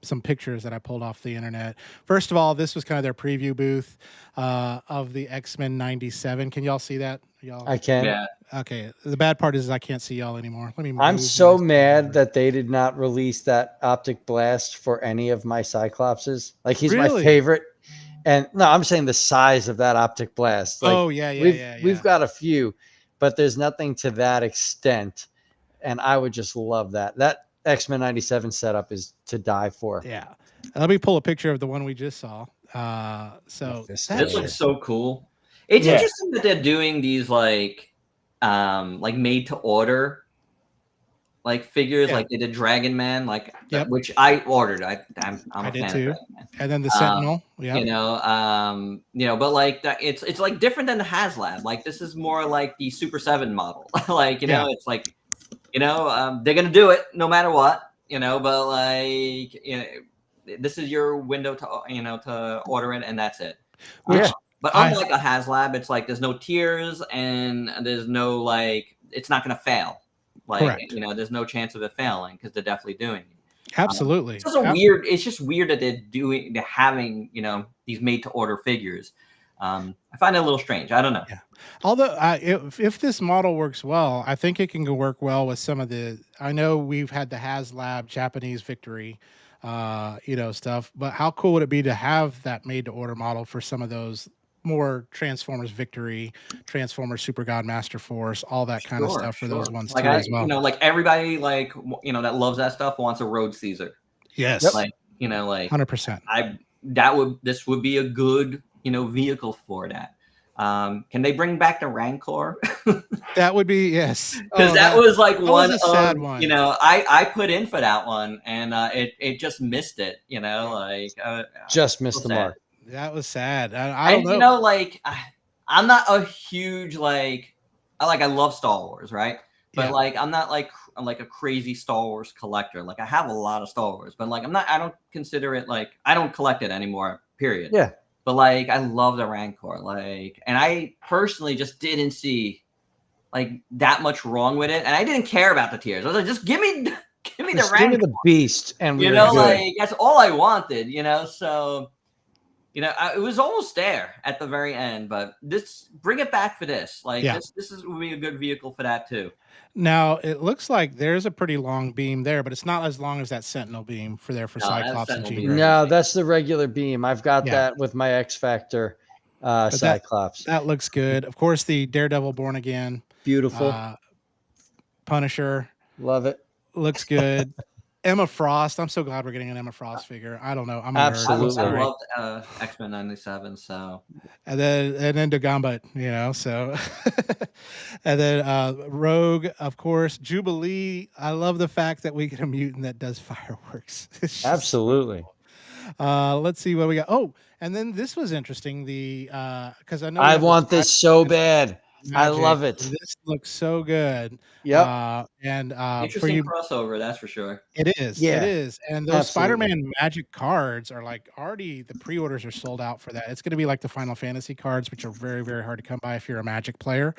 Some pictures that I pulled off the internet. First of all, this was kind of their preview booth of the X-Men 97. Can y'all see that? Y'all? I can. Yeah. Okay. The bad part is I can't see y'all anymore. Let me. I'm so mad that they did not release that optic blast for any of my Cyclopses. Like, he's my favorite. And no, I'm saying the size of that optic blast. Like, we've got a few, but there's nothing to that extent. And I would just love that. That X-Men 97 setup is to die for. Yeah. Let me pull a picture of the one we just saw. This looks so cool. It's interesting that they're doing these like made to order figures, like they did Dragon Man, which I ordered. I'm a fan too. Of Dragon Man. And then the Sentinel. But like that, it's like different than the HasLab. Like, this is more like the Super 7 model. It's like, they're gonna do it no matter what, but this is your window to order it, and that's it. But unlike a HasLab, it's like there's no tiers and there's no it's not gonna fail. There's no chance of it failing because they're definitely doing it. Absolutely. It's just weird. It's just weird that they're having these made to order figures. I find it a little strange. I don't know. Yeah. Although if this model works well, I think it can work well with some of the. I know we've had the HasLab Japanese Victory, stuff. But how cool would it be to have that made to order model for some of those more Transformers Victory, Transformers Super God Master Force, all that kind of stuff for those ones too as well. Everybody that loves that stuff wants a Road Caesar. Yes. 100%. This would be a good vehicle for that. Can they bring back the Rancor? That would be, yes, because that was a sad one. I put in for that one and it just missed it. Just missed the mark. That was sad. I don't know. I'm not a huge I love Star Wars, right? But I'm not like a crazy Star Wars collector. I have a lot of Star Wars, but I don't consider it I don't collect it anymore. Period. Yeah. But I love the Rancor, and I personally just didn't see that much wrong with it, and I didn't care about the tiers. I was like, just give me the Rancor, give me the beast, and that's all I wanted, So It was almost there at the very end, but bring it back for this. Like Yeah. this would be a good vehicle for that too. Now it looks like there's a pretty long beam there, but it's not as long as that Sentinel beam for No, that Cyclops and Sentinel Jean beam Grey. is No, insane. that's the regular beam. I've got Yeah. that with my X Factor But Cyclops. that looks good. Of course, the Daredevil Born Again, Beautiful. Punisher Love it. looks good. Emma Frost. I'm so glad we're getting an Emma Frost figure. I don't know. I'm a Absolutely. nerd. I I'm loved X-Men 97, so and then Dagomba, so and then Rogue, of course, Jubilee. I love the fact that we get a mutant that does fireworks. It's just- Absolutely. let's see what we got. Oh, and then this was interesting. The because I know we I have the want this so bad. I Magic. love it. This looks so good. Yep. And for interesting you, crossover, that's for sure. it is. Yeah, It is. And those absolutely. Spider-Man Magic cards are like already the pre-orders are sold out for that. It's going to be like the Final Fantasy cards, which are very, very hard to come by if you're a Magic player.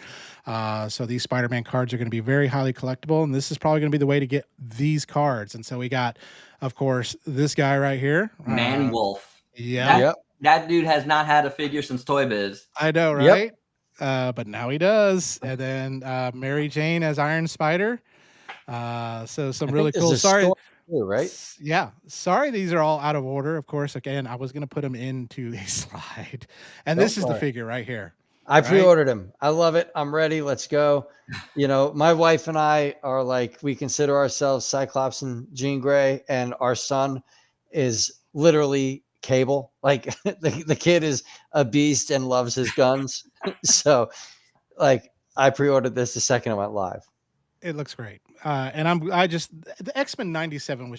So these Spider-Man cards are going to be very highly collectible, and this is probably going to be the way to get these cards. And so we got, of course, this guy right here, Man Wolf. Yeah, Yep. That dude has not had a figure since Toy Biz. I know, Yep. right? But now he does. And then Mary Jane as Iron Spider. So some I really think there's cool. a Sorry, Storm too, right? Yeah. Sorry, these are all out of order. Of course, again, I was going to put them into a slide. And Don't this is the worry. figure right here. I Right? pre-ordered him. I love it. I'm ready. Let's go. My wife and I are like, we consider ourselves Cyclops and Jean Grey, and our son is literally Cable. Like the kid is a beast and loves his guns. So like I pre-ordered this the second it went live. It looks great. And the X-Men 97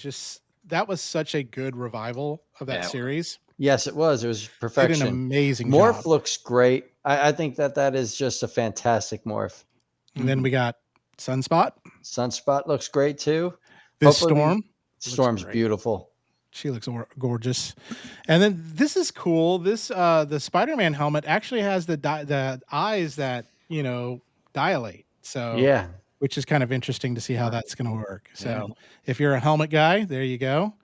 that was such a good revival of that series. Yes, it was. It was Did perfection. an amazing Morph job. looks great. I think that is just a fantastic morph. And then we got Sunspot. Sunspot looks great too. This Hopefully Storm. Storm's beautiful. She looks gorgeous. And then this is cool. This the Spider-Man helmet actually has the eyes that, dilate. So Yeah. which is kind of interesting to see how that's going to work. So if you're a helmet guy, there you go.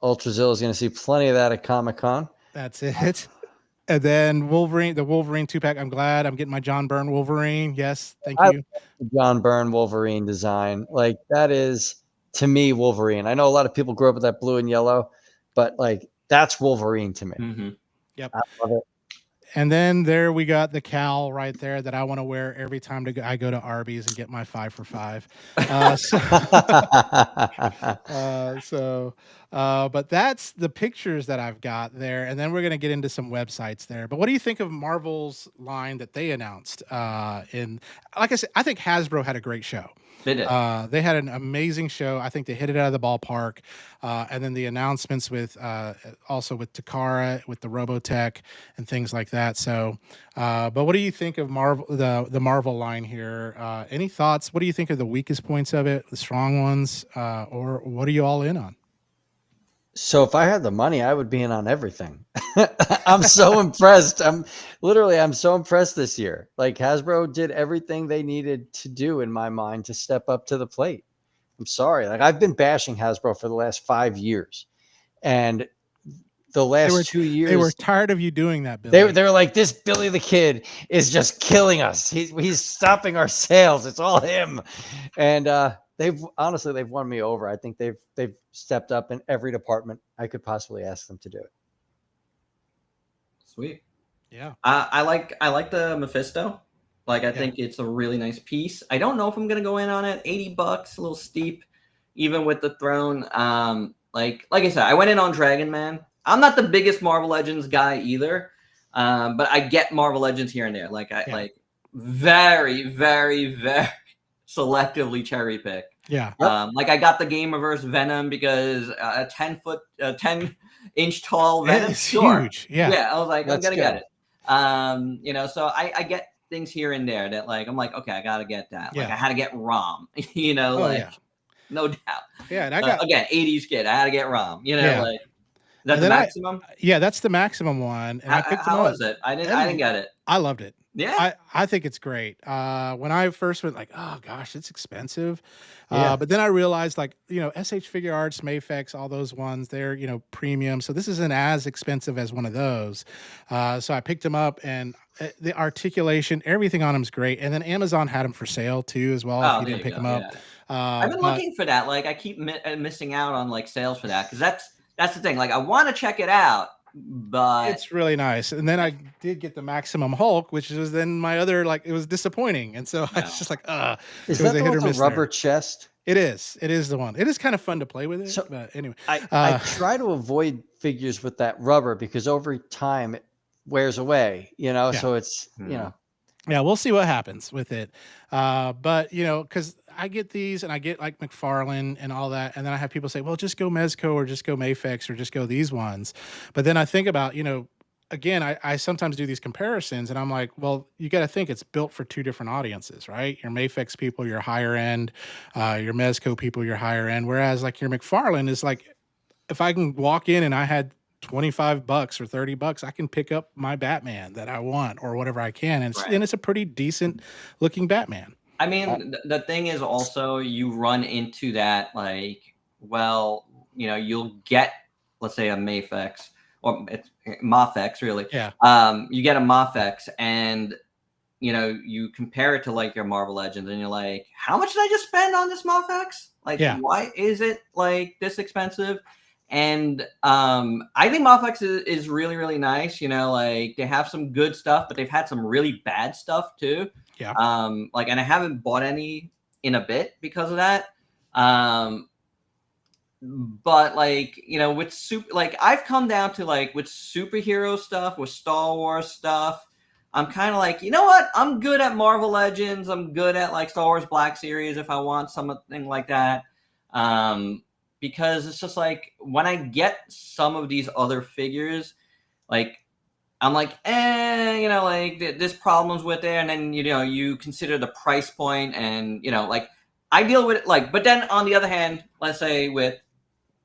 Ultrazilla is going to see plenty of that at Comic-Con. That's it. And then the Wolverine 2-pack. I'm glad I'm getting my John Byrne Wolverine. Yes, thank you. John Byrne Wolverine design. Like that is to me Wolverine. I know a lot of people grew up with that blue and yellow, but like that's Wolverine to me. Mm-hmm. Yep. I love it. And then there we got the cowl right there that I want to wear every time I go to Arby's and get my 5 for 5. But that's the pictures that I've got there. And then we're going to get into some websites there. But what do you think of Marvel's line that they announced? Like I said, I think Hasbro had a great show. They did. They had an amazing show. I think they hit it out of the ballpark. And then the announcements also with Takara, with the Robotech and things like that. So, but what do you think of Marvel, the Marvel line here? Any thoughts? What do you think of the weakest points of it, the strong ones, or what are you all in on? So if I had the money, I would be in on everything. I'm so impressed. I'm so impressed this year. Like Hasbro did everything they needed to do in my mind to step up to the plate. I'm sorry. Like I've been bashing Hasbro for the last 5 years. And the last 2 years they were tired of you doing that, Billy. They were like, this Billy the Kid is just killing us. He's stopping our sales. It's all him. And they've won me over. I think they've stepped up in every department I could possibly ask them to do it. Sweet. Yeah. I like the Mephisto. Like I think it's a really nice piece. I don't know if I'm gonna go in on it. $80, a little steep, even with the throne. Like I said, I went in on Dragon Man. I'm not the biggest Marvel Legends guy either, but I get Marvel Legends here and there. Like like very, very, very selectively cherry pick. Yeah. Like I got the Gameverse Venom because a 10-inch tall Venom. It's huge. Yeah. I was like, Let's I'm gonna go. get it. So I get things here and there that like I'm like, okay, I gotta get that. Like I had to get ROM. No doubt. Yeah, and I got again 80s kid. I had to get ROM. Is that And the then maximum? yeah, that's the maximum one, and I picked them How up. is it? I didn't And get it. I loved it. Yeah. I think it's great. When I first went like, oh gosh, it's expensive. Yeah. But then I realized like, SH Figure Arts, Mayfex, all those ones, they're, premium. So this isn't as expensive as one of those. So I picked them up and the articulation, everything on them is great. And then Amazon had them for sale too, as well, if Oh, you there didn't you pick go. them up. Yeah. I've been But looking for that. Like, I keep missing out on like sales for that because that's the thing. Like, I want to check it out, but it's really nice. And then I did get the Maximum Hulk, which was then my other, like, it was disappointing. And so I was just like, Is it was that a the hit one or with the miss rubber there. chest? It is. It is the one. It is kind of fun to play with it. So But anyway, I try to avoid figures with that rubber because over time it wears away, yeah. so it's, Yeah, we'll see what happens with it. But because I get these and I get like McFarlane and all that, and then I have people say, well, just go Mezco or just go Mayfex or just go these ones. But then I think about, again, I sometimes do these comparisons and I'm like, well, you got to think it's built for two different audiences, right? Your Mayfex people, your higher end, your Mezco people, your higher end. Whereas like your McFarlane is like, if I can walk in and I had $25 or $30, I can pick up my Batman that I want or whatever I can. And right. it's a pretty decent looking Batman. I mean, the thing is also you run into that, like, well, you'll get, let's say, a Mayfex or it's Mafex, really. Yeah. You get a Mafex and, you compare it to like your Marvel Legends and you're like, how much did I just spend on this Mafex? Like, why is it like this expensive? And I think Mafex is really, really nice. Like they have some good stuff, but they've had some really bad stuff too. Yeah. And I haven't bought any in a bit because of that. But like, with like I've come down to like with superhero stuff, with Star Wars stuff, I'm kind of like, you know what? I'm good at Marvel Legends. I'm good at like Star Wars Black Series if I want something like that. Because it's just like when I get some of these other figures, like I'm like, like there's problems with it, and then you consider the price point, and like I deal with it like. But then on the other hand, let's say with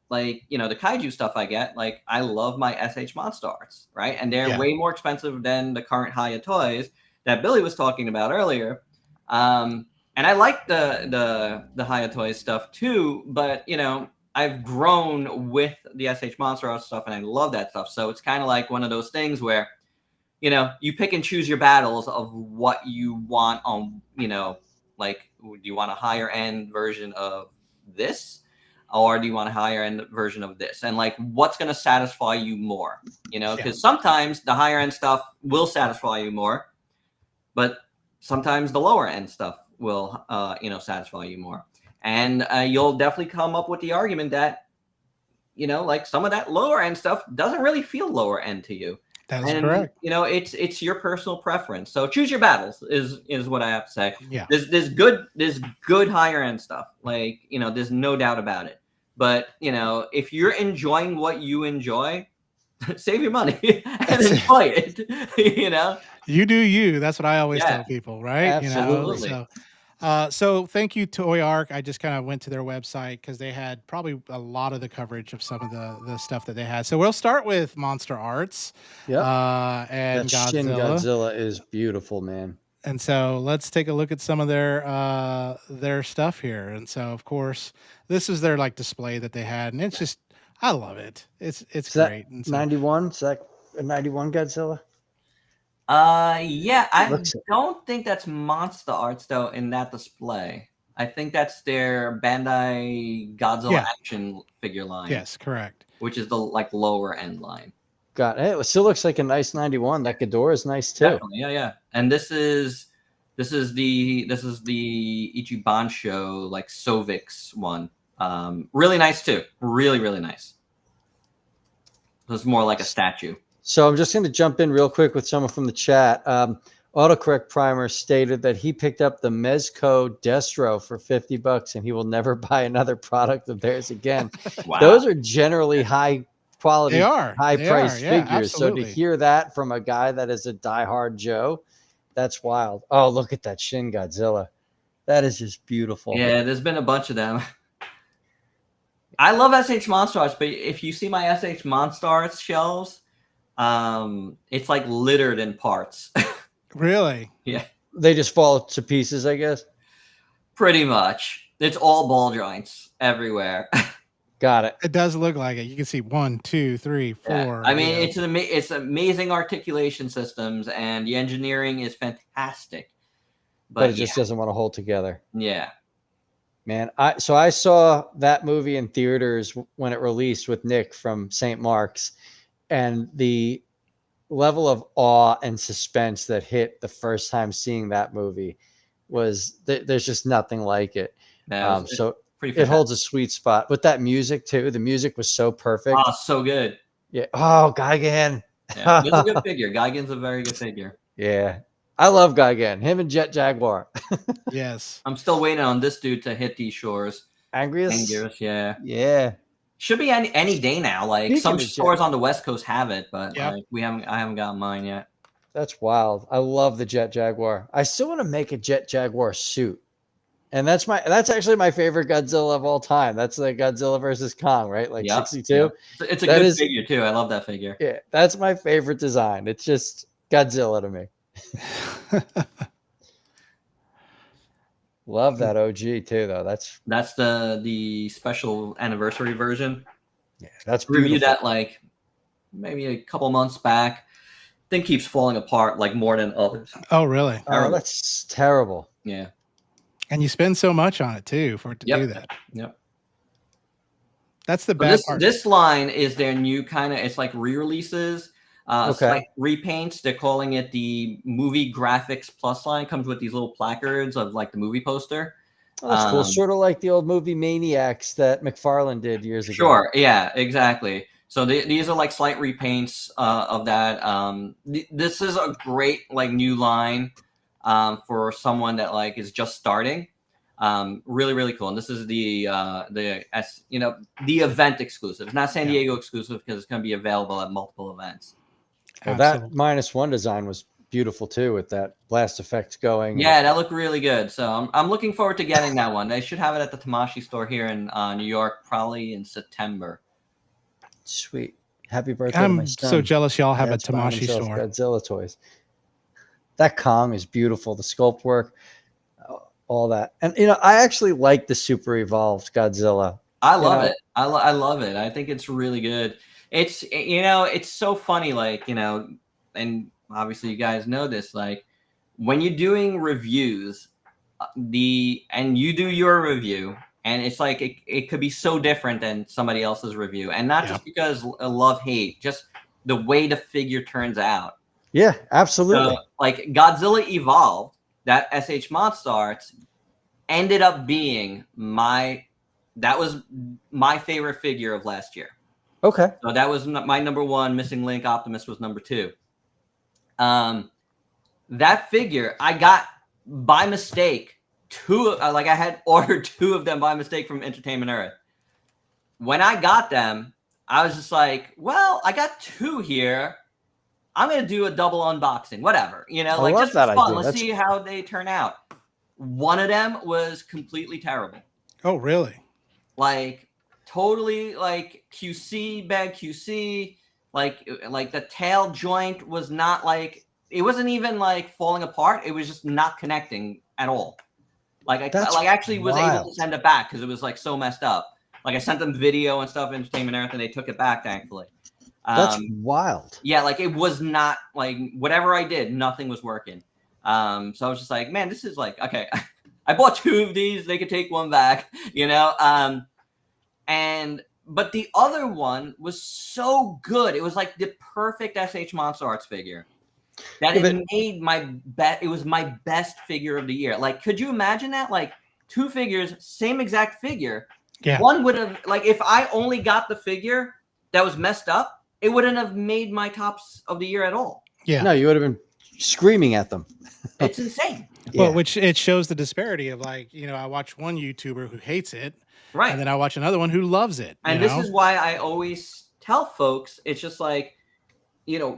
like the kaiju stuff I get, like I love my SH Monster Arts, right? And they're way more expensive than the current Hiya toys that Billy was talking about earlier. And I like the Hiya toys stuff too, but I've grown with the SH Monster Arts stuff, and I love that stuff. So it's kind of like one of those things where, you pick and choose your battles of what you want on, like, do you want a higher end version of this? Or do you want a higher end version of this? And like, what's going to satisfy you more? Because sometimes the higher end stuff will satisfy you more, but sometimes the lower end stuff will, satisfy you more. And you'll definitely come up with the argument that, like some of that lower end stuff doesn't really feel lower end to you. That is correct. It's your personal preference. So choose your battles is what I have to say. Yeah. There's good higher end stuff. Like, there's no doubt about it. But, if you're enjoying what you enjoy, save your money and enjoy it, You do you. That's what I always tell people, right? Absolutely. So thank you, Toy Arc. I just kind of went to their website because they had probably a lot of the coverage of some of the stuff that they had. So we'll start with Monster Arts. Yeah. And that Shin Godzilla is beautiful, man. And so let's take a look at some of their stuff here. And so of course, this is their like display that they had, and it's just I love it. It's great. That 91? Is that a 91 Godzilla? Yeah, I don't think that's Monster Arts though in that display. I think that's their Bandai Godzilla action figure line. Yes, correct. Which is the like lower end line. Got it. It still looks like a nice 91. That Ghidorah is nice too. Definitely, yeah. And this is the Ichiban show like Sovix one. Really nice too. Really, really nice. It's more like a statue. So I'm just going to jump in real quick with someone from the chat. Autocorrect Primer stated that he picked up the Mezco Destro for $50 and he will never buy another product of theirs again. Wow. Those are generally high quality, high priced figures. Absolutely. So to hear that from a guy that is a diehard Joe, that's wild. Oh, look at that Shin Godzilla. That is just beautiful. Yeah, there's been a bunch of them. I love SH Monstars, but if you see my SH Monstars shelves, it's like littered in parts. Really? Yeah, They just fall to pieces, I guess. pretty much. It's all ball joints everywhere. Got it. It does look like it. You can see 1, 2, 3, Yeah. 4. I mean, it's amazing articulation systems, and the engineering is fantastic. But it just doesn't want to hold together. Yeah. Man, I saw that movie in theaters when it released with Nick from St. Mark's, and the level of awe and suspense that hit the first time seeing that movie was there's just nothing like it. So it holds a sweet spot with that music too. The music was so perfect. Oh, so good. Yeah. Oh, Gigan. Yeah, it's a good figure. Gigan's a very good figure. Yeah. I love Gigan. Him and Jet Jaguar. Yes. I'm still waiting on this dude to hit these shores. Angrius? Yeah. Yeah. Should be any day now. Like Speaking some of stores on the West Coast have it, but Yep. like I haven't gotten mine yet. That's wild. I love the Jet Jaguar. I still want to make a Jet Jaguar suit. And that's actually my favorite Godzilla of all time. That's the Godzilla versus Kong, right? Like 62. Yep. It's a good figure too. I love that figure. Yeah, that's my favorite design. It's just Godzilla to me. Love that OG too, though. That's the special anniversary version. Yeah, that's beautiful. Reviewed that like maybe a couple months back. Thing keeps falling apart like more than others. Oh, really? Oh, that's terrible. Yeah. And you spend so much on it too for it to do that. Yep. That's the bad part. This line is their new kind of, it's like re-releases, like repaints. They're calling it the movie graphics plus line. Comes with these little placards of like the movie poster. Oh, that's cool. Sort of like the old movie Maniacs that McFarlane did years ago. Sure. Yeah, exactly. So these are like slight repaints of that. This is a great like new line for someone that like is just starting. Really, really cool. And this is the event exclusive. It's not San Diego exclusive because it's going to be available at multiple events. Well, that -1 design was beautiful too, with that blast effect going. Yeah, that looked really good. So I'm looking forward to getting that one. They should have it at the Tamashii store here in New York, probably in September. Sweet. Happy birthday to my son. I'm so jealous y'all have a Tamashii store. Godzilla toys. That Kong is beautiful. The sculpt work, all that. And, I actually like the super evolved Godzilla. I love it. I love it. I think it's really good. It's, it's so funny, like, and obviously you guys know this, like when you're doing reviews, and you do your review, and it's like it could be so different than somebody else's review, and not just because of love hate, just the way the figure turns out. Yeah, absolutely. So, like Godzilla Evolved, that SH Monstars ended up being my favorite figure of last year. Okay. So that was my number one. Missing Link Optimus was number 2. That figure I got by mistake. I had ordered 2 of them by mistake from Entertainment Earth. When I got them, I was just like, well, I got 2 here. I'm going to do a double unboxing, whatever, like just for fun. Let's see how they turn out. One of them was completely terrible. Oh, really? Like totally like bad QC, like the tail joint was not like, it wasn't even like falling apart. It was just not connecting at all. Like I actually was able to send it back because it was like so messed up. Like I sent them video and stuff, Entertainment Earth, and they took it back, thankfully. That's wild. Yeah, like it was not like whatever I did, nothing was working. So I was just like, man, this is like, okay, I bought 2 of these, they could take one back, but the other one was so good. It was like the perfect SH Monster Arts figure. That it made it was my best figure of the year. Like, could you imagine that? Like 2 figures, same exact figure. Yeah. One would have, like, if I only got the figure that was messed up, it wouldn't have made my tops of the year at all. Yeah. No, you would have been screaming at them. It's insane. Well, which it shows the disparity of like, I watch one YouTuber who hates it. Right. And then I watch another one who loves it. And this is why I always tell folks, it's just like,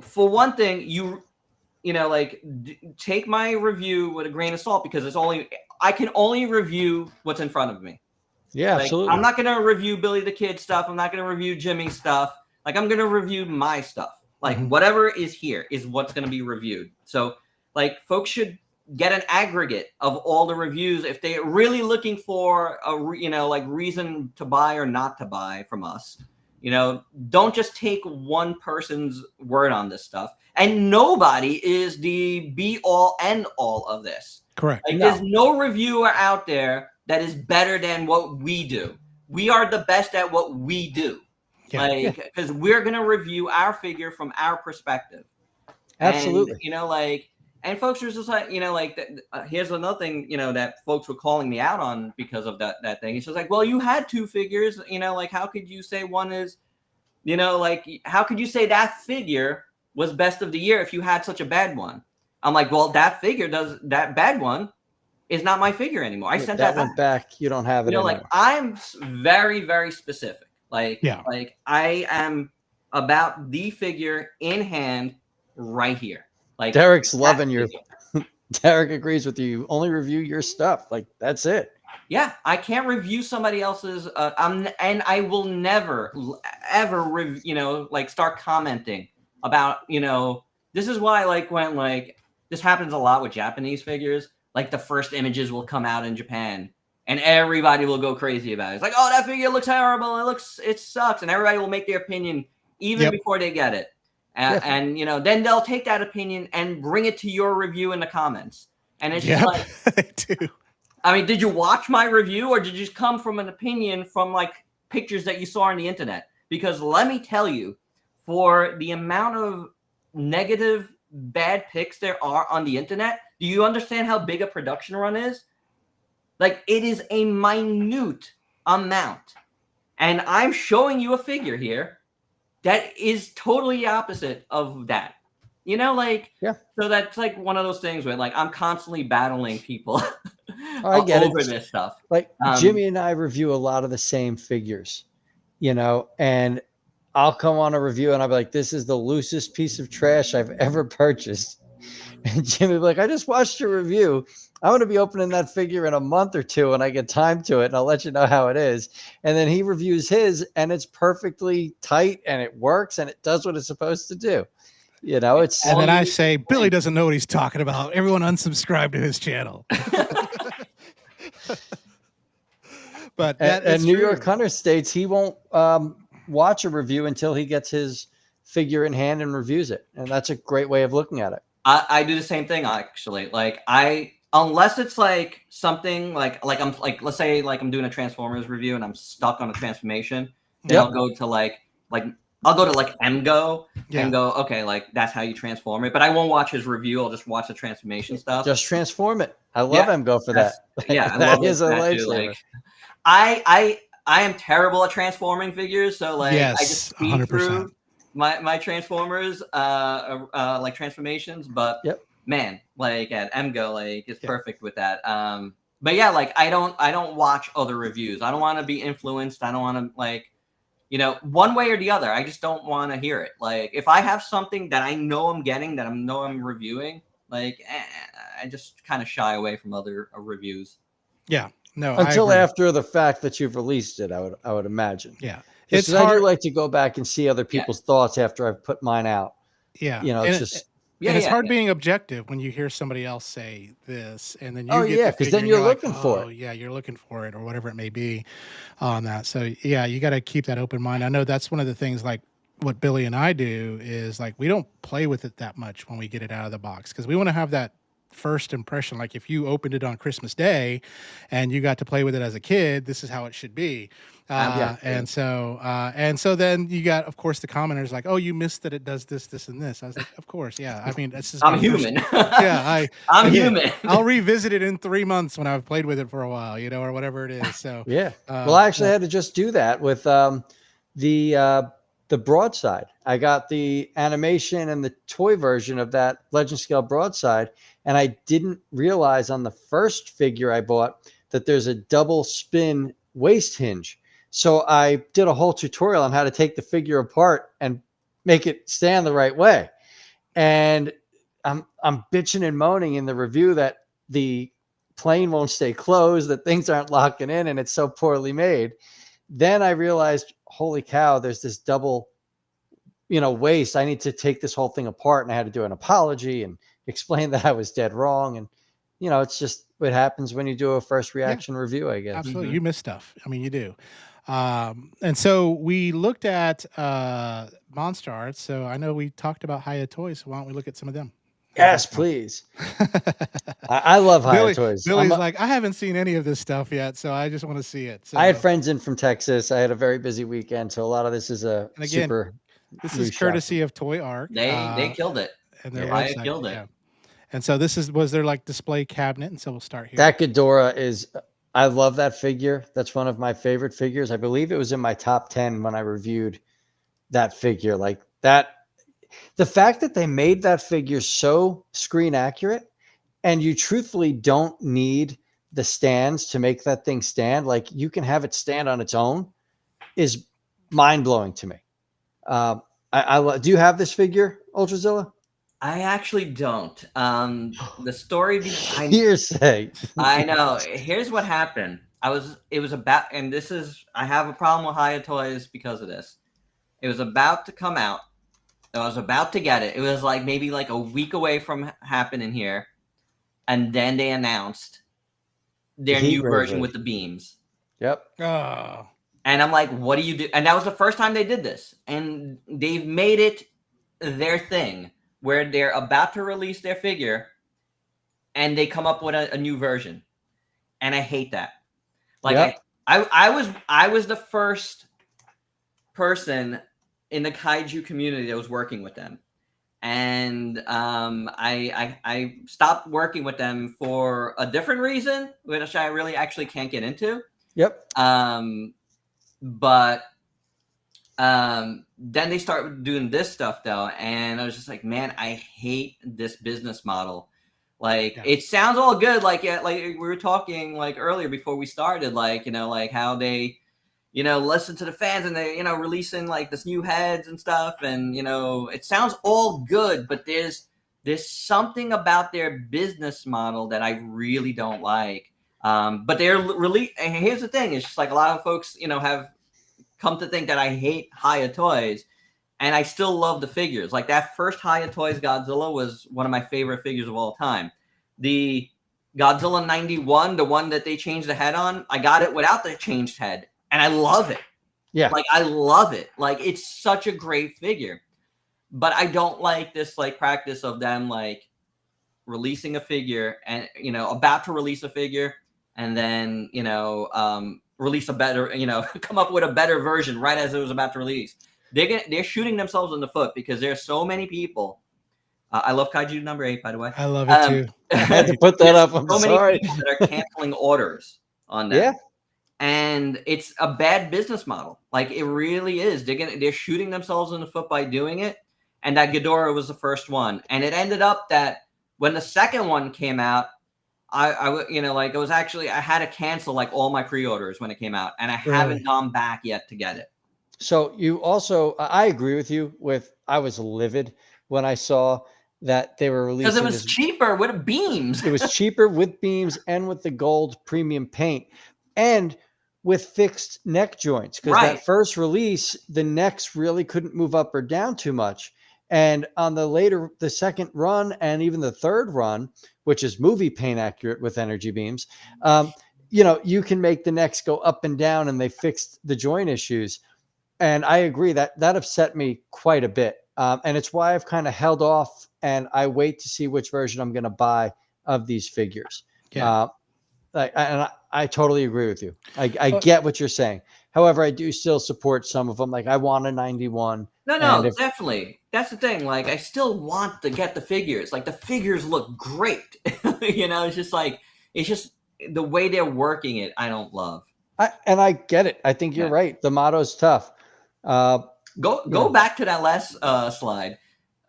for one thing, take my review with a grain of salt, because I can only review what's in front of me. Yeah, Like, absolutely. I'm not going to review Billy the Kid stuff. I'm not going to review Jimmy's stuff. Like, I'm going to review my stuff. Like, whatever is here is what's going to be reviewed. So, like, folks should get an aggregate of all the reviews if they're really looking for a like reason to buy or not to buy from us. Don't just take one person's word on this stuff. And nobody is the be all end all of this. Correct. Like, there's no reviewer out there that is better than what we do. We are the best at what we do. Yeah. Like, because we're gonna review our figure from our perspective. Absolutely. And, and folks are just like, here's another thing, that folks were calling me out on because of that thing. It's just like, well, you had 2 figures, like, how could you say one is, how could you say that figure was best of the year if you had such a bad one? I'm like, well, that bad one is not my figure anymore. I sent that went back. You don't have it anymore. Like, I'm very, very specific. Like I am about the figure in hand right here. Like, Derek's loving your. Derek agrees with you. You only review your stuff. Like, that's it. Yeah, I can't review somebody else's. And I will never, ever, start commenting about. This is why, like, when this happens a lot with Japanese figures. Like, the first images will come out in Japan, and everybody will go crazy about it. It's like, oh, that figure looks terrible. It sucks, and everybody will make their opinion even before they get it. And then they'll take that opinion and bring it to your review in the comments. And it's just like, they do. I mean, did you watch my review, or did you just come from an opinion from like pictures that you saw on the internet? Because let me tell you, for the amount of negative, bad pics there are on the internet, do you understand how big a production run is? Like, it is a minute amount. And I'm showing you a figure here that is totally opposite of that. So that's like one of those things where, like, I'm constantly battling people I get over it. this stuff. Like, Jimmy and I review a lot of the same figures, and I'll come on a review and I'll be like, this is the loosest piece of trash I've ever purchased. And Jimmy will be like, I just watched your review. I'm going to be opening that figure in a month or 2 when I get time to it, and I'll let you know how it is. And then he reviews his, and it's perfectly tight, and it works, and it does what it's supposed to do. It's. And then I say, Billy doesn't know what he's talking about. Everyone unsubscribe to his channel. But and New York Hunter states he won't watch a review until he gets his figure in hand and reviews it, and that's a great way of looking at it. I do the same thing, actually. Like, unless it's like something like I'm like, let's say like I'm doing a Transformers review and I'm stuck on a transformation, then I'll go to like I'll go to like MGO and go, okay, like, that's how you transform it. But I won't watch his review. I'll just watch the transformation stuff. Just transform it. I love MGO for that. Yeah, that is a lifesaver. Like, I am terrible at transforming figures, so like I just speed 100%. through my Transformers like transformations, but man, like at MGO, like, it's perfect with that. But yeah, like, I don't watch other reviews. I don't want to be influenced. I don't want to, like, one way or the other. I just don't want to hear it. Like, if I have something that I know I'm getting, that I know I'm reviewing, like, I just kind of shy away from other reviews. Yeah. No, until after the fact that you've released it, I would imagine. Yeah. It's hard. I do like to go back and see other people's thoughts after I've put mine out. Yeah. It's just. Yeah, it's hard being objective when you hear somebody else say this, and then you because then you're looking for it. Yeah, you're looking for it, or whatever it may be on that. So yeah, you got to keep that open mind. I know that's one of the things, like what Billy and I do is, like, we don't play with it that much when we get it out of the box, because we want to have that first impression. Like, if you opened it on Christmas Day and you got to play with it as a kid, this is how it should be. And so then you got, of course, the commenters like, oh, you missed that it does this, this, and this. I was like, of course, yeah. I mean, this is I'm human. I'm human. I'll revisit it in 3 months when I've played with it for a while, or whatever it is. So well, I actually had to just do that with the broadside. I got the animation and the toy version of that Legend Scale broadside, and I didn't realize on the first figure I bought that there's a double spin waist hinge. So I did a whole tutorial on how to take the figure apart and make it stand the right way. And I'm bitching and moaning in the review that the plane won't stay closed, that things aren't locking in, and it's so poorly made. Then I realized, holy cow, there's this double, waste. I need to take this whole thing apart, and I had to do an apology and explain that I was dead wrong. And, it's just what happens when you do a first reaction review, I guess. Absolutely. You miss stuff. I mean, you do. And so we looked at Monster Arts. So I know we talked about Hiya Toys. So why don't we look at some of them? Yes, please. I love Hiya Toys. Billy's like, I haven't seen any of this stuff yet, so I just want to see it. So, I had friends in from Texas. I had a very busy weekend, so a lot of this is this is courtesy of Toy Arc. They killed it. And their Hiya website, killed it. And so was their like display cabinet, and so we'll start here. That Ghidorah is, I love that figure. That's one of my favorite figures. I believe it was in my top 10 when I reviewed that figure. Like that, the fact that they made that figure so screen accurate, and you truthfully don't need the stands to make that thing stand. Like you can have it stand on its own, is mind blowing to me. Do you have this figure, Ultrazilla? I actually don't. The story behind hearsay. I know. Here's what happened. It was about, and I have a problem with Hiya Toys because of this. It was about to come out. I was about to get it. It was like maybe like a week away from happening here. And then they announced their new version with the beams. Yep. Oh. And I'm like, what do you do? And that was the first time they did this. And they've made it their thing, where they're about to release their figure and they come up with a new version. And I hate that. Like, yep. I was the first person in the kaiju community that was working with them. And I stopped working with them for a different reason, which I really actually can't get into. Yep. But then they started doing this stuff though, and I was just like, man, I hate this business model. Like, it sounds all good, like we were talking like earlier before we started, like, like how they, listen to the fans, and they, releasing like this new heads and stuff, and it sounds all good, but there's something about their business model that I really don't like. But they're really, and here's the thing, it's just like a lot of folks, have come to think that I hate Hiya Toys, and I still love the figures. Like that first Hiya Toys Godzilla was one of my favorite figures of all time. The Godzilla 91, the one that they changed the head on, I got it without the changed head, and I love it. Yeah. Like I love it. Like it's such a great figure. But I don't like this like practice of them like releasing a figure and about to release a figure and then release a better, come up with a better version right as it was about to release. They're shooting themselves in the foot because there's so many people. I love Kaiju number 8, by the way. I love it too. I had to put that up. I'm so sorry. many people that are canceling orders on them. Yeah. And it's a bad business model. Like it really is. They're shooting themselves in the foot by doing it. And that Ghidorah was the first one. And it ended up that when the second one came out, I was actually, I had to cancel like all my pre-orders when it came out, and I haven't gone back yet to get it. So you also, I agree with you I was livid when I saw that they were releasing. Because it was cheaper with beams. It was cheaper with beams and with the gold premium paint and with fixed neck joints. Because that first release, the necks really couldn't move up or down too much. And on the second run and even the third run, which is movie paint accurate with energy beams, you can make the necks go up and down, and they fixed the joint issues. And I agree that upset me quite a bit. And it's why I've kind of held off, and I wait to see which version I'm going to buy of these figures. Yeah. I totally agree with you. I get what you're saying. However, I do still support some of them. Like I want a 91. No, definitely. That's the thing. Like I still want to get the figures. Like the figures look great. It's just the way they're working it, I don't love. I get it. I think you're right. The motto's tough. Go back to that last slide.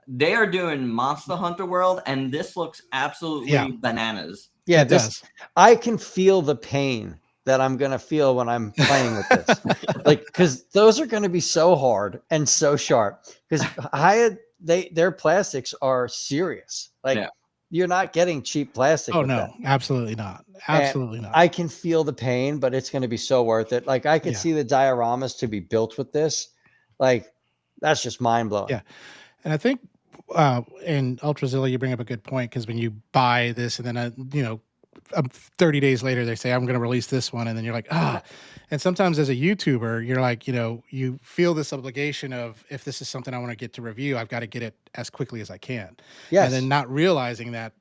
They are doing Monster Hunter World, and this looks absolutely bananas. Yeah, I can feel the pain that I'm going to feel when I'm playing with this. Like, because those are going to be so hard and so sharp. Because their plastics are serious. Like, you're not getting cheap plastic. Oh with no, that. absolutely not. And Absolutely not. I can feel the pain, but it's going to be so worth it. Like I could see the dioramas to be built with this. Like that's just mind blowing. Yeah. And I think in Ultrazilla, you bring up a good point, because when you buy this and then, 30 days later, they say, I'm going to release this one. And then you're like, ah. And sometimes as a YouTuber, you're like, you feel this obligation of, if this is something I want to get to review, I've got to get it as quickly as I can. Yes. And then not realizing that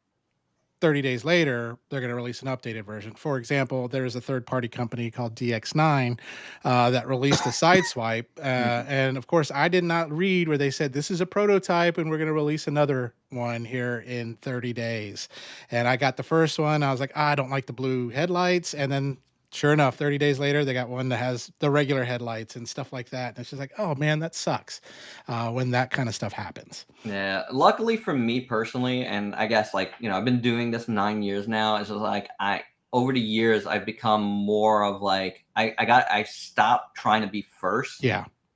30 days later, they're going to release an updated version. For example, there is a third-party company called DX9 that released a Sideswipe. And of course, I did not read where they said, this is a prototype and we're going to release another one here in 30 days. And I got the first one. I was like, I don't like the blue headlights. And then sure enough, 30 days later, they got one that has the regular headlights and stuff like that. And it's just like, oh man, that sucks when that kind of stuff happens. Yeah. Luckily for me personally, and I guess like, I've been doing this 9 years now. It's just like over the years, I've become more of like, I stopped trying to be first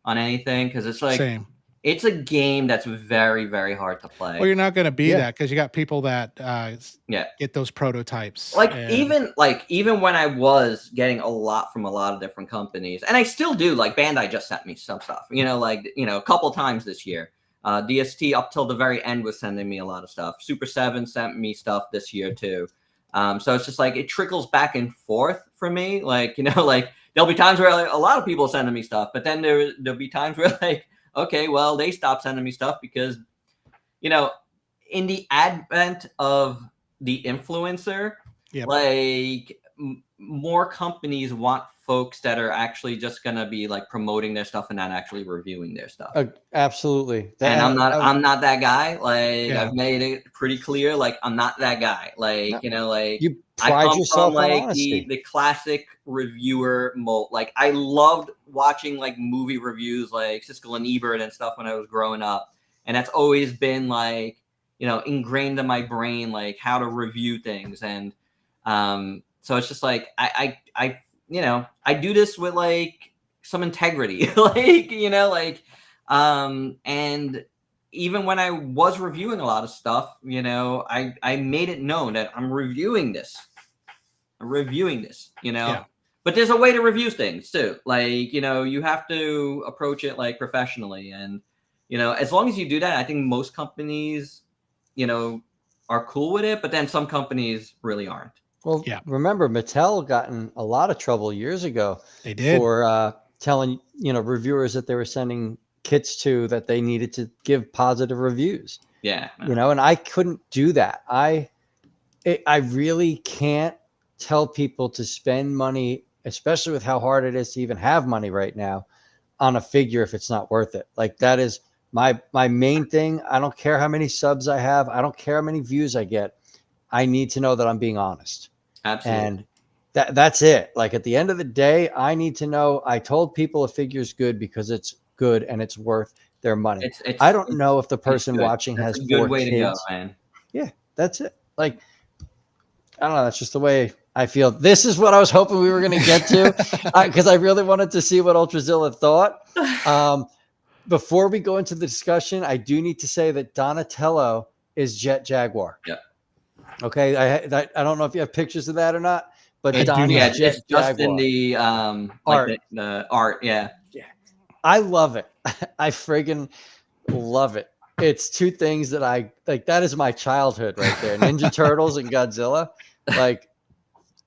on anything. Cause it's like, Same. It's a game that's very, very hard to play. Well, you're not going to be that, because you got people that get those prototypes. Even when I was getting a lot from a lot of different companies, and I still do. Like Bandai just sent me some stuff. A couple times this year. DST up till the very end was sending me a lot of stuff. Super 7 sent me stuff this year too. So it's just like it trickles back and forth for me. Like there'll be times where a lot of people sending me stuff, but then there'll be times where like, okay, well, they stopped sending me stuff because, in the advent of the influencer, more companies want folks that are actually just going to be like promoting their stuff and not actually reviewing their stuff. Absolutely. And I'm not that guy. Like I've made it pretty clear. Like I'm not that guy. Like, you pride yourself on honesty. The classic reviewer mode. Like I loved watching like movie reviews, like Siskel and Ebert and stuff when I was growing up. And that's always been like, ingrained in my brain, like how to review things. And, so it's just like, I do this with like some integrity, and even when I was reviewing a lot of stuff, I made it known that I'm reviewing this, but there's a way to review things too. Like, you have to approach it like professionally. And, as long as you do that, I think most companies, are cool with it, but then some companies really aren't. Well, remember, Mattel got in a lot of trouble years ago. They did. For telling, reviewers that they were sending kits to that they needed to give positive reviews. Yeah. And I couldn't do that. I really can't tell people to spend money, especially with how hard it is to even have money right now, on a figure if it's not worth it. Like that is my main thing. I don't care how many subs I have. I don't care how many views I get. I need to know that I'm being honest. Absolutely. And that's it. Like at the end of the day, I need to know I told people a figure's good because it's good and it's worth their money. I don't know if the person watching has a good 4 way kids. to go, man. Yeah, that's it. Like, I don't know. That's just the way I feel. This is what I was hoping we were going to get to, because I really wanted to see what Ultrazilla thought. Before we go into the discussion, I do need to say that Donatello is Jet Jaguar. Yep. Okay, I don't know if you have pictures of that or not, but Donnie is Jet it's just Jaguar. in the art. Like the art, yeah. I love it. I friggin' love it. It's two things that I like. That is my childhood right there. Ninja Turtles and Godzilla. Like,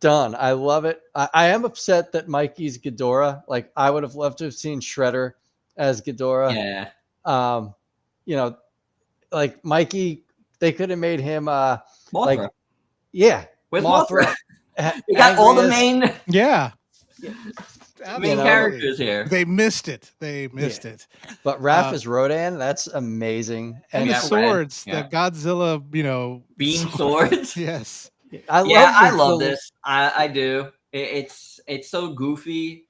done. I love it. I am upset that Mikey's Ghidorah. Like, I would have loved to have seen Shredder as Ghidorah. Yeah. Like Mikey, they could have made him Mothra. like, yeah. With Mothra. You got all the main main characters here. They missed it. It. But Raph is Rodan. That's amazing. And the swords, the Godzilla, beam swords. Yes. I love this. I do. It's so goofy,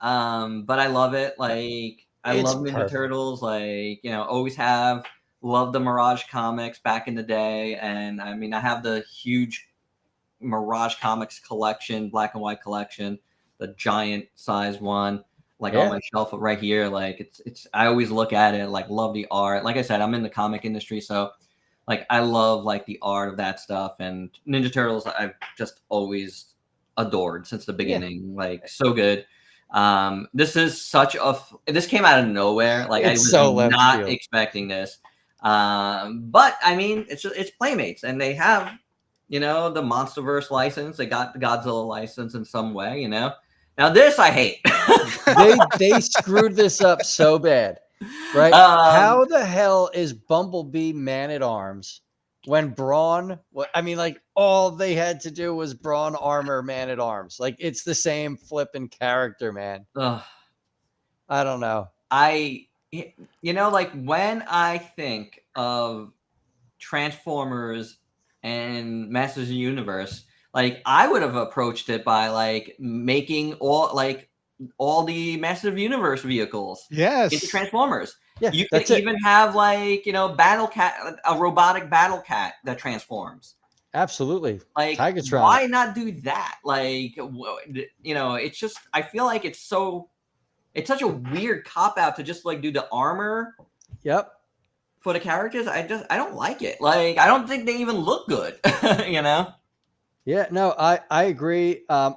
but I love it. Like I love Ninja Turtles. Like always have. Love the Mirage comics back in the day, and I mean I have the huge Mirage comics collection, black and white collection, the giant size one, like on my shelf right here. Like it's I always look at it, like love the art. Like I said, I'm in the comic industry, so Like I love like the art of that stuff, and Ninja Turtles I've just always adored since the beginning. Like so good. This is this came out of nowhere. Like I It's was so left not field. expecting this. But I mean, it's Playmates, and they have, the MonsterVerse license. They got the Godzilla license in some way. Now this I hate. They screwed this up so bad, right? How the hell is Bumblebee Man-at-Arms when Brawn? I mean, like all they had to do was Brawn armor Man-at-Arms. Like it's the same flipping character, man. Ugh. I don't know. Like when I think of Transformers and Masters of the Universe, like I would have approached it by like making all the Masters of the Universe vehicles into Transformers. Yeah, You could even have like, Battle Cat, a robotic Battle Cat that transforms. Absolutely. Like, Tigatron. why not do that? Like, it's just, I feel like it's such a weird cop out to just like do the armor. Yep. For the characters, I don't like it. Like, I don't think they even look good. Yeah, no, I agree. I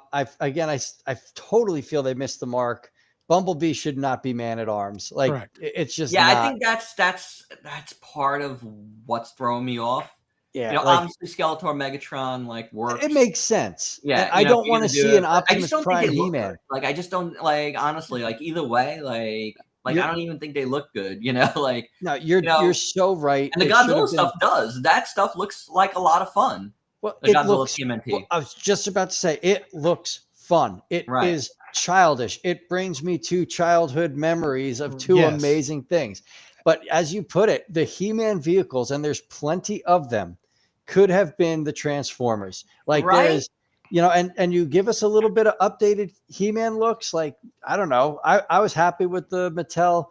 totally feel they missed the mark. Bumblebee should not be Man-at-Arms. Like Correct. It's just yeah. not. I think that's part of what's throwing me off. Yeah, obviously Skeletor, Megatron, like works. It makes sense. Yeah, and I don't want to see an Optimus Prime He-Man. Like I just don't like honestly. Like either way, like I don't even think they look good. Like no, you're so right. And the Godzilla stuff that stuff looks like a lot of fun. Well, it looks. Well, I was just about to say it looks fun. It is childish. It brings me to childhood memories of two amazing things. But as you put it, the He-Man vehicles, and there's plenty of them, could have been the Transformers. Like there's, and you give us a little bit of updated He-Man looks. Like, I don't know. I was happy with the Mattel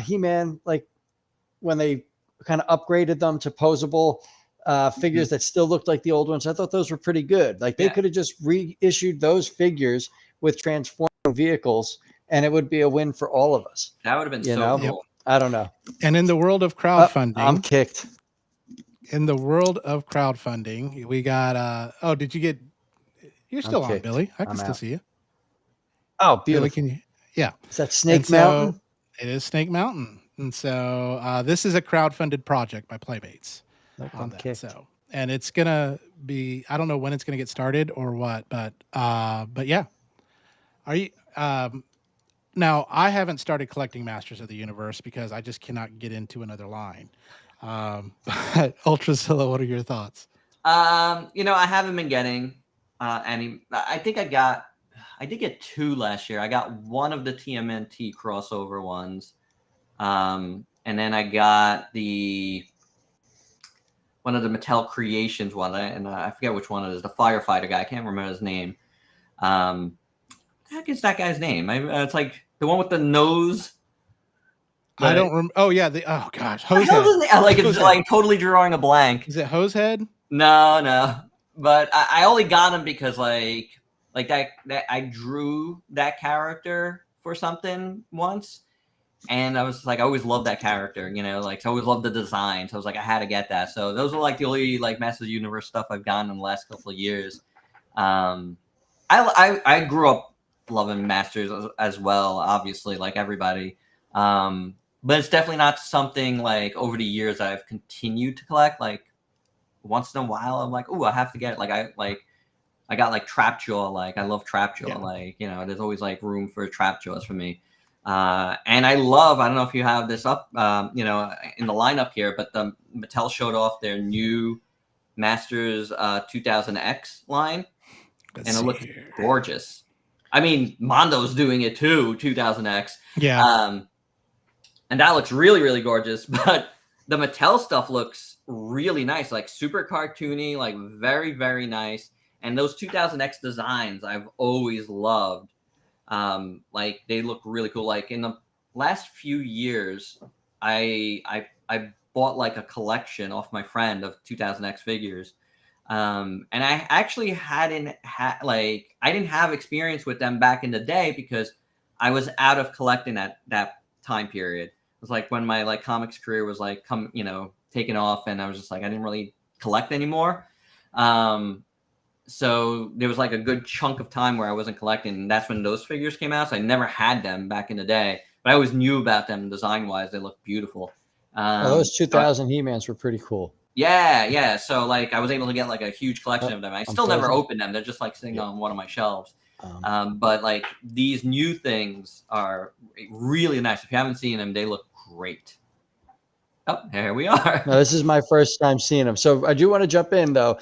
He-Man, like when they kind of upgraded them to posable figures that still looked like the old ones. I thought those were pretty good. Like they could have just reissued those figures with transforming vehicles, and it would be a win for all of us. That would have been so cool. I don't know. And in the world of crowdfunding, I'm kicked. In the world of crowdfunding, we got. Did you get? You're still on, Billy. I can still see you. Oh, beautiful. Billy, can you? Yeah. Is that Snake Mountain? It is Snake Mountain, and so this is a crowdfunded project by Playmates. I'm kicked. So, and it's gonna be. I don't know when it's gonna get started or what, but yeah. Are you? Now, I haven't started collecting Masters of the Universe because I just cannot get into another line. But Ultrazilla, what are your thoughts? I haven't been getting any. I think I did get 2 last year. I got one of the TMNT crossover ones, and then I got one of the Mattel Creations one, and I forget which one it is. The firefighter guy, I can't remember his name. What the heck is that guy's name? It's like the one with the nose. I don't remember. Oh yeah, oh gosh, Hosehead. Like it's like totally drawing a blank. Is it Hosehead? No. But I only got him because like that I drew that character for something once, and I was like, I always loved that character, like I always loved the design. So I was like, I had to get that. So those are like the only like Masters of the Universe stuff I've gotten in the last couple of years. I grew up loving Masters as well, obviously, like everybody. But it's definitely not something like over the years that I've continued to collect. Like once in a while, I'm like, oh, I have to get it. I got like Trapjaw. Like I love Trapjaw. Yeah. Like there's always like room for Trapjaws for me. And I don't know if you have this up, in the lineup here, but the Mattel showed off their new Masters 2000X line, and it looks gorgeous. I mean, Mondo's doing it too, 2000X. Yeah. And that looks really, really gorgeous. But the Mattel stuff looks really nice, like super cartoony, like very, very nice. And those 2000X designs I've always loved. Like they look really cool. Like in the last few years, I bought like a collection off my friend of 2000X figures. And I actually I didn't have experience with them back in the day because I was out of collecting at that time period. It was like when my like comics career was like taken off, and I was just like, I didn't really collect anymore. So there was like a good chunk of time where I wasn't collecting, and that's when those figures came out. So I never had them back in the day, but I always knew about them design wise. They look beautiful. Those 2000 He-Mans were pretty cool. Yeah. So like I was able to get like a huge collection of them. I still never opened them. They're just like sitting on one of my shelves. But like these new things are really nice. If you haven't seen them, they look great. Oh, here we are. No, this is my first time seeing them. So I do want to jump in though.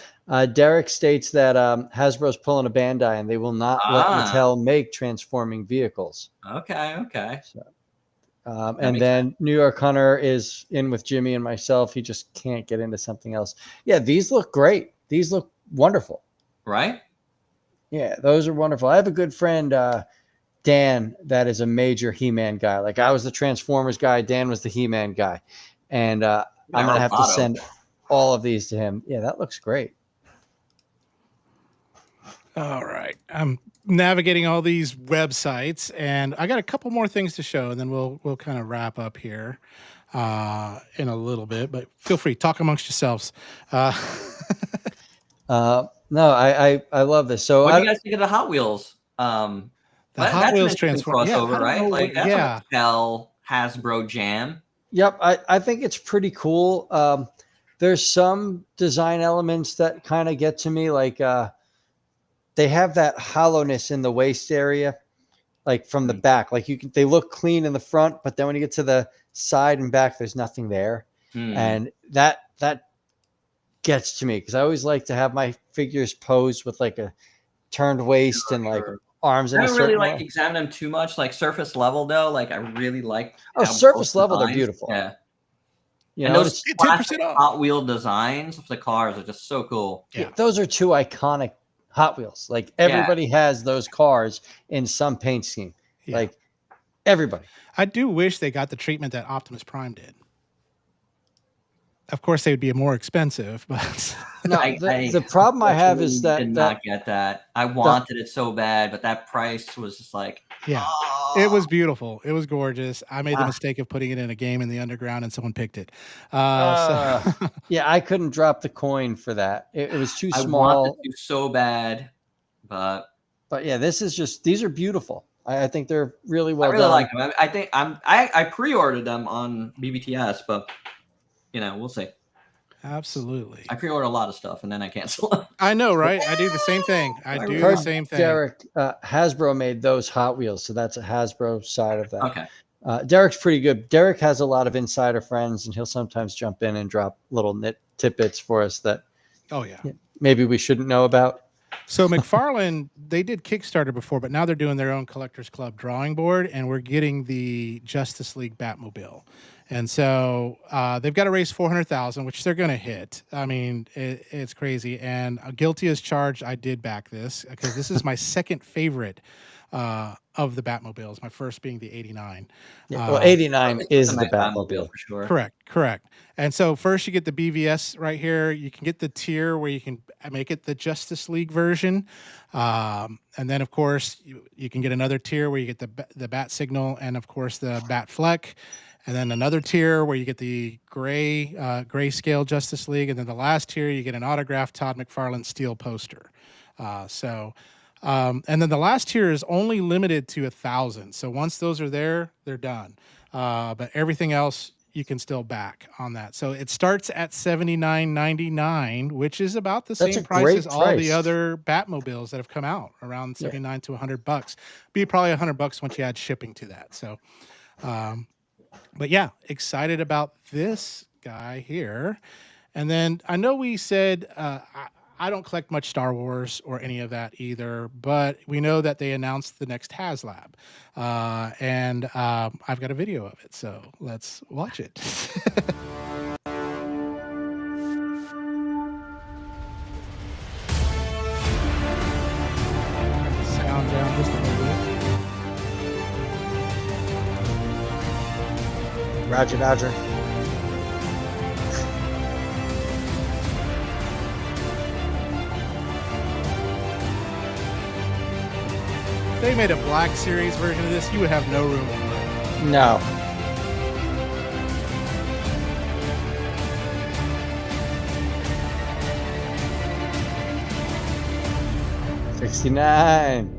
Derek states that Hasbro's pulling a Bandai and they will not let Mattel make transforming vehicles. Okay. So, and then New York Hunter is in with Jimmy and myself. He just can't get into something else. Yeah, these look great. These look wonderful. Right? Yeah, those are wonderful. I have a good friend, Dan, that is a major He-Man guy. Like I was the Transformers guy. Dan was the He-Man guy. And I'm going to have to send all of these to him. Yeah, that looks great. All right. I'm navigating all these websites, and I got a couple more things to show, and then we'll kind of wrap up here in a little bit. But feel free, talk amongst yourselves. No, I love this. So what do you guys think of the Hot Wheels? The Hot Wheels Transform crossover, right? Like that's a Mattel Hasbro jam. Yep, I think it's pretty cool. There's some design elements that kind of get to me, like they have that hollowness in the waist area, like from the back. Like they look clean in the front, but then when you get to the side and back, there's nothing there, and that gets to me because I always like to have my figures posed with like a turned waist and like arms in a certain way. I don't really like examine them too much, like surface level though. Like I really like surface level. They're beautiful. Yeah, you know, know, those classic Hot Wheel designs of the cars are just so cool. Yeah, those are two iconic Hot Wheels. Like everybody has those cars in some paint scheme. Like everybody. I do wish they got the treatment that Optimus Prime did. Of course, they would be more expensive, but no. The problem I have is that did not get that. I wanted it so bad, but that price was just like, it was beautiful. It was gorgeous. I made the mistake of putting it in a game in the underground, and someone picked it. Yeah, I couldn't drop the coin for that. It was too small. I wanted to so bad, but yeah, these are beautiful. I think they're really well done. I really like them. I think I pre-ordered them on BBTS, but. You know, we'll see. Absolutely. I pre-order a lot of stuff and then I cancel. I know, right? I do the same thing. Derek, Hasbro made those Hot Wheels, so that's a Hasbro side of that. Okay. Derek's pretty good. Derek has a lot of insider friends, and he'll sometimes jump in and drop little tidbits for us that maybe we shouldn't know about. So McFarlane, they did Kickstarter before, but now they're doing their own Collectors Club drawing board, and we're getting the Justice League Batmobile. And so they've got to raise $400,000, which they're going to hit. I mean, it's crazy. And guilty as charged, I did back this because this is my second favorite of the Batmobiles. My first being the 89. Yeah, well, 89 is the Batmobile for sure. Correct. And so first you get the BVS right here. You can get the tier where you can make it the Justice League version. And then, of course, you can get another tier where you get the Bat Signal and, of course, the Bat Fleck. And then another tier where you get the grayscale Justice League. And then the last tier, you get an autographed Todd McFarlane steel poster. And then the last tier is only limited to 1,000. So once those are there, they're done. But everything else you can still back on that. So it starts at $79.99, which is about the same price as all the other Batmobiles that have come out, around $79 to $100. Be probably $100 once you add shipping to that. So, but yeah, excited about this guy here. And then I know we said I don't collect much Star Wars or any of that either, but we know that they announced the next HasLab. And I've got a video of it, so let's watch it. Sound down just a little bit. Roger. If they made a Black Series version of this, you would have no room. $69.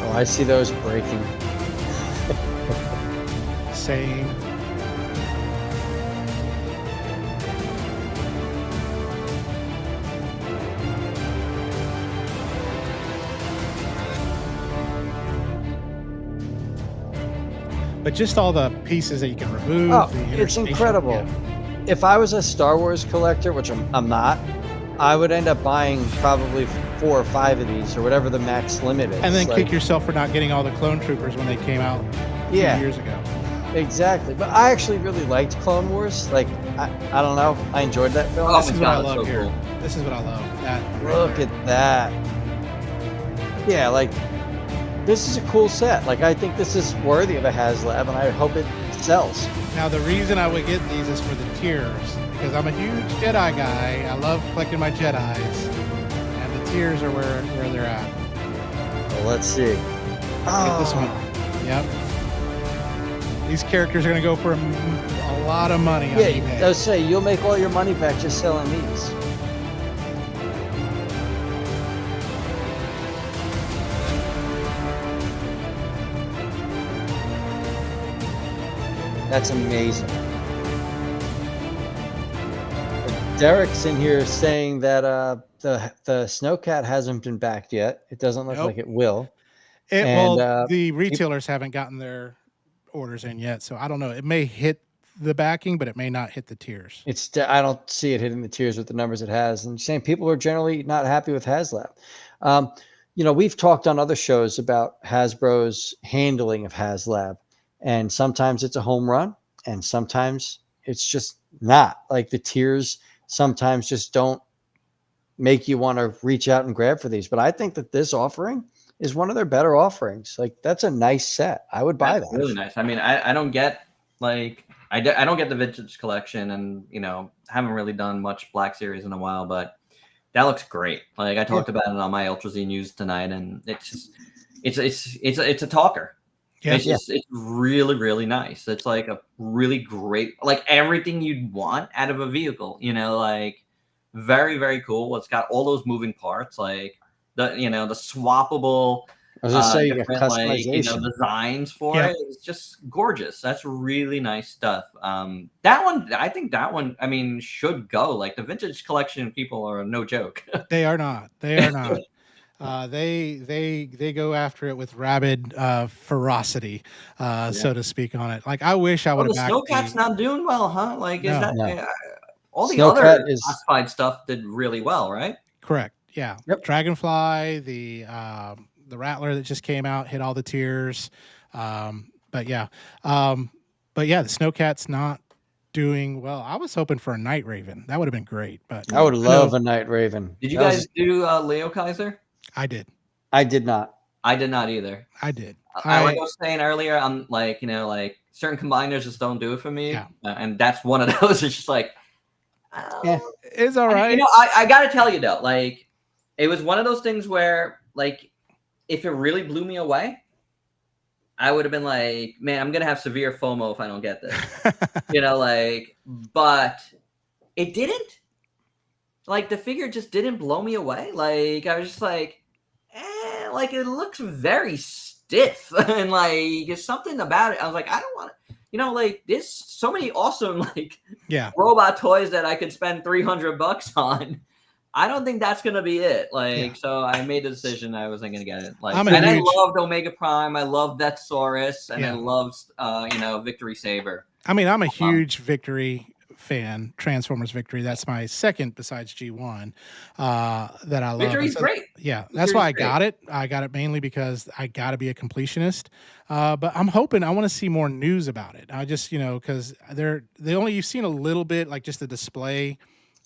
Oh, I see those breaking. Same. But just all the pieces that you can remove. Oh, the it's interstation, incredible. yeah. If I was a Star Wars collector, which I'm not, I would end up buying probably 4 or 5 of these or whatever the max limit is. And then Like, kick yourself for not getting all the clone troopers when they came out a few Yeah. years ago. Exactly. But I actually really liked Clone Wars. Like, I don't know. I enjoyed that film. Oh This my is what I God, love that's so here. cool. This is what I love. That Look at that. Yeah, like, this is a cool set. Like, I think this is worthy of a HasLab, and I hope it sells. Now, the reason I would get these is for the tiers, because I'm a huge Jedi guy. I love collecting my Jedis, and the tiers are where they're at. Well, let's see. Get this one. Yep. These characters are going to go for a lot of money on Yeah, eBay. I was say you'll make all your money back just selling these. That's amazing. Derek's in here saying that the Snowcat hasn't been backed yet. It doesn't look Nope. like it will. Well, and, the retailers haven't gotten their orders in yet, so I don't know. It may hit the backing, but it may not hit the tiers. I don't see it hitting the tiers with the numbers it has. And saying people are generally not happy with HasLab. We've talked on other shows about Hasbro's handling of HasLab, and sometimes it's a home run, and sometimes it's just not. Like, the tiers sometimes just don't make you want to reach out and grab for these. But I think that this offering is one of their better offerings. Like, that's a nice set. I would buy That's that. really nice. I mean, I don't get like I don't get the vintage collection, and haven't really done much Black Series in a while, but that looks great. Like, I talked about it on my Ultrazilla news tonight, and it's just it's a talker. Yeah. It's really, really nice. It's like a really great, like, everything you'd want out of a vehicle, like, very, very cool. It's got all those moving parts, like the swappable I was going to say, you got different, like, customization. designs for Yeah. it. It's just gorgeous. That's really nice stuff. I think that one, I mean, should go. Like, the vintage collection people are no joke. They are not. They are not. They go after it with rabid ferocity, so to speak, on it. Like, I wish I would Oh, have the backed Snowcat's not doing well, huh? Like, is No. that No. all the Snowcat other is- classified stuff did really well, right? Correct. Yeah. Yep. Dragonfly, the Rattler that just came out hit all the tiers. But yeah, the Snowcat's not doing well. I was hoping for a Night Raven. That would have been great, but I would love a Night Raven. Did you That was- guys do Leo Kaiser? I did. I did not. I did not either. I did. Like I was saying earlier, I'm like, like, certain combiners just don't do it for me. Yeah. And that's one of those. It's just like, Yeah. It's all right. I got to tell you though, like, it was one of those things where, like, if it really blew me away, I would have been like, man, I'm going to have severe FOMO if I don't get this, but it didn't. Like, the figure just didn't blow me away. Like, I was just like, like, it looks very stiff. And, like, there's something about it. I was like, I don't want to, like, there's so many awesome, like, robot toys that I could spend $300 on. I don't think that's going to be it. Like, so I made the decision I wasn't going to get it. Like, I loved Omega Prime. I loved Deathsaurus. And I loved, Victory Saber. I mean, I'm a huge Victory fan Transformers Victory. That's my second besides G1 that I love. Victory's great. Yeah, that's why I Victory's got it. I got it mainly because I got to be a completionist. But I'm hoping I want to see more news about it. I just, because you've seen a little bit, like just the display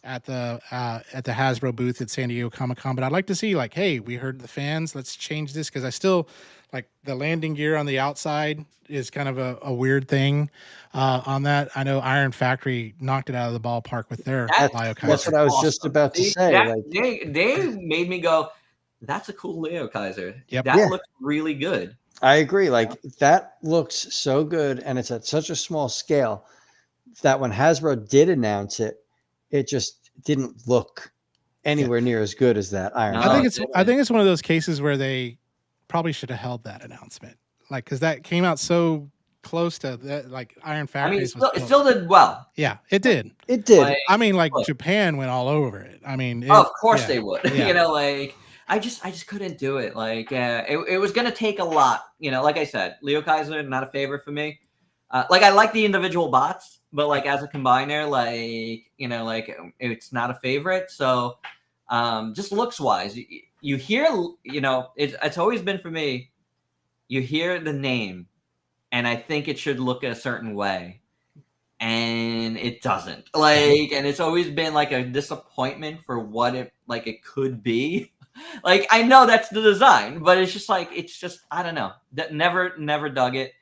at the Hasbro booth at San Diego Comic-Con, but I'd like to see like, hey, we heard the fans, let's change this, because I still like the landing gear on the outside is kind of a weird thing on that. I know Iron Factory knocked it out of the ballpark with their Leo That's what I was just about to say. They made me go, that's a cool Leo Kaiser. Yep. That looks really good. I agree. Like that looks so good, and it's at such a small scale that when Hasbro did announce it, it just didn't look anywhere near as good as that Iron. I think it's one of those cases where they probably should have held that announcement, like, because that came out so close to that, like Iron Factory. It still did well. Yeah, it did. It did. Like Japan went all over it. I mean, of course they would. Yeah. I just couldn't do it. It was gonna take a lot. Like I said, Leo Kaiser, not a favorite for me. I like the individual bots, but as a combiner, it's not a favorite. So, just looks wise, you hear, it's always been for me. You hear the name, and I think it should look a certain way, and it doesn't. And it's always been a disappointment for what it could be. I know that's the design, but it's just I don't know. That never dug it.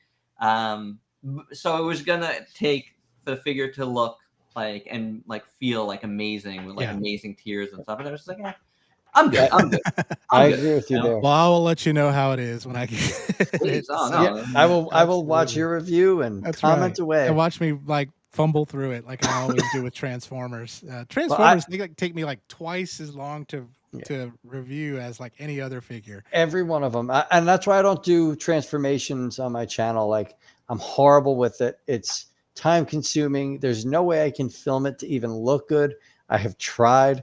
So it was gonna take for the figure to look and feel amazing with amazing tears and stuff. And I was just I'm good. I agree with you there. Well, I will let you know how it is when I get it. I will watch your review and comment away. And watch me fumble through it like I always do with Transformers. Transformers they take me twice as long to review as any other figure. Every one of them, and that's why I don't do transformations on my channel. I'm horrible with it. It's time consuming. There's no way I can film it to even look good. I have tried.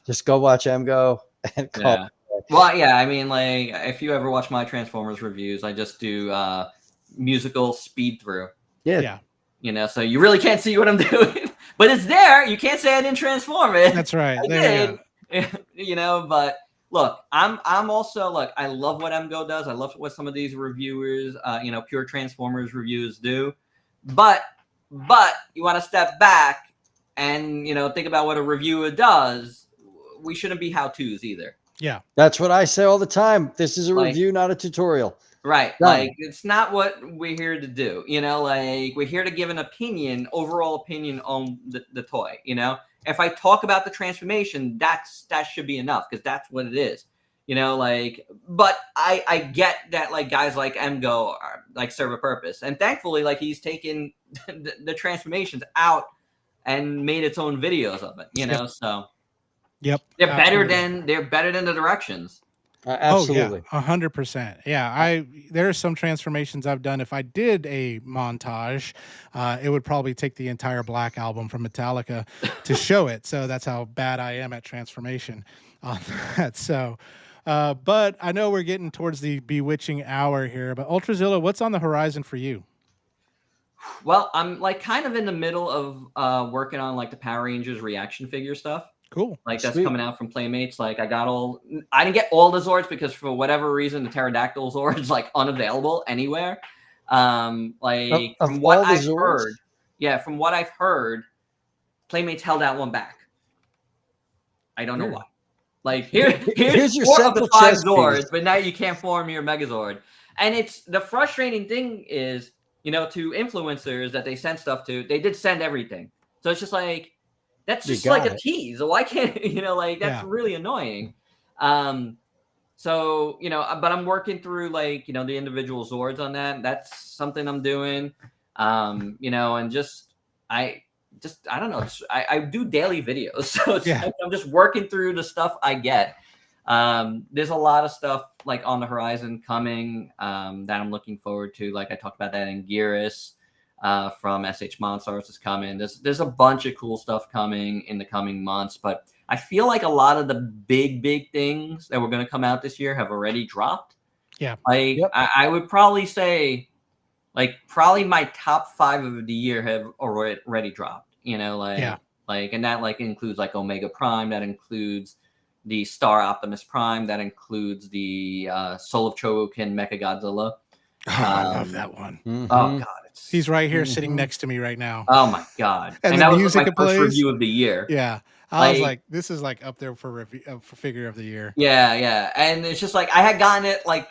Just go watch MGO and call. Yeah. Well, yeah. I mean, if you ever watch my Transformers reviews, I just do musical speed through. Yeah. So you really can't see what I'm doing, but it's there. You can't say I didn't transform it. That's right. I did. But look, I'm also I love what MGO does. I love what some of these reviewers, pure Transformers reviews do. But you want to step back and think about what a reviewer does. We shouldn't be how-tos either. Yeah, that's what I say all the time. This is a review, not a tutorial. Right. It's not what we're here to do. We're here to give an overall opinion on the toy. If I talk about the transformation, that should be enough, because that's what it is. But I get that guys like MGO are serve a purpose, and thankfully he's taken the transformations out and made its own videos of it. So they're better than the directions. Absolutely. 100%. Yeah, there are some transformations I've done. If I did a montage, it would probably take the entire Black Album from Metallica to show it. So that's how bad I am at transformation on that. So, but I know we're getting towards the bewitching hour here. But Ultrazilla, what's on the horizon for you? Well, I'm kind of in the middle of working on the Power Rangers reaction figure stuff. Cool. That's coming out from Playmates. I didn't get all the Zords because for whatever reason the pterodactyl Zord's unavailable anywhere. From what I've heard, Playmates held that one back. I don't know why. Here's your 4 of the 5 Zords, but now you can't form your Megazord. And it's the frustrating thing is, to influencers that they send stuff to, they did send everything. So it's just that's just a tease. Why can't that's really annoying. So but I'm working through the individual Zords on that. That's something I'm doing. And I don't know. I do daily videos, so I'm just working through the stuff I get. There's a lot of stuff on the horizon coming that I'm looking forward to. I talked about that in Gearus. From SH Monstars is coming. There's a bunch of cool stuff coming in the coming months, but I feel a lot of the big things that were going to come out this year have already dropped. Yeah. I would probably say probably my top 5 of the year have already dropped. you know, Yeah. and that like includes like Omega Prime, that includes the Star Optimus Prime, that includes the Soul of Chogokin Mecha Godzilla. Oh, I love that one. Oh God, He's right here sitting next to me right now. Oh my God. And the that was music my it first plays. review of the year. Yeah. I was like, this is like up there for review for figure of the year. Yeah. And it's just like I had gotten it like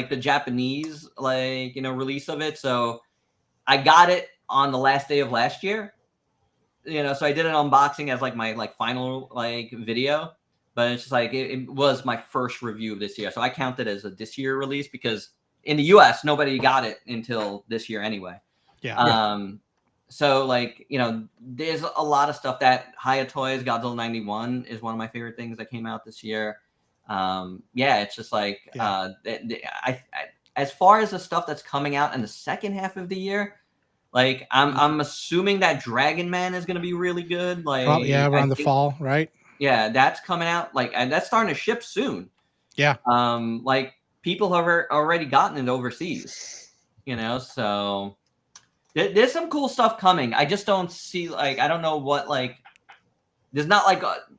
the Japanese like, you know, release of it. So I got it on the last day of last year. You know, so I did an unboxing as like my like final like video. But it's just like it was my first review of this year. So I count it as a this year release because in the US nobody got it until this year anyway. Yeah. So like, you know, there's a lot of stuff that Hayatoy's Godzilla 91 is one of my favorite things that came out this year. It's just like as far as the stuff that's coming out in the second half of the year, like I'm assuming that Dragon Man is going to be really good. Like around the fall, right? Yeah, that's coming out like, and that's starting to ship soon. Yeah. Like people have already gotten it overseas, you know, so there's some cool stuff coming. I just don't see like, I don't know what, like, there's not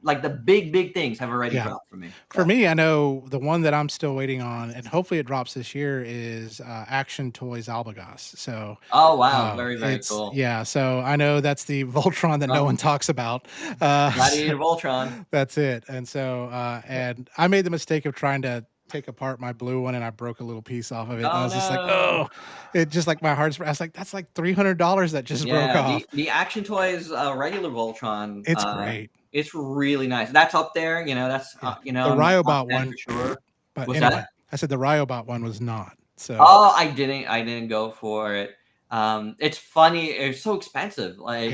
like the big things have already dropped for me. For me, I know the one that I'm still waiting on, and hopefully it drops this year, is Action Toys Albagos. So, oh wow, very cool. Yeah, so I know that's the Voltron that no one talks about. Gladiator Voltron. That's it. And so, and I made the mistake of trying to take apart my blue one, and I broke a little piece off of it. And I was just like, oh, it just like my heart's. I was like, that's like $300 that just broke off. The Action Toys regular Voltron. It's great. It's really nice. That's up there. You know, that's you know, the Ryobot one for sure. But What's anyway, that? I said the Ryobot one was not. So I didn't go for it. It's funny. It's so expensive. Like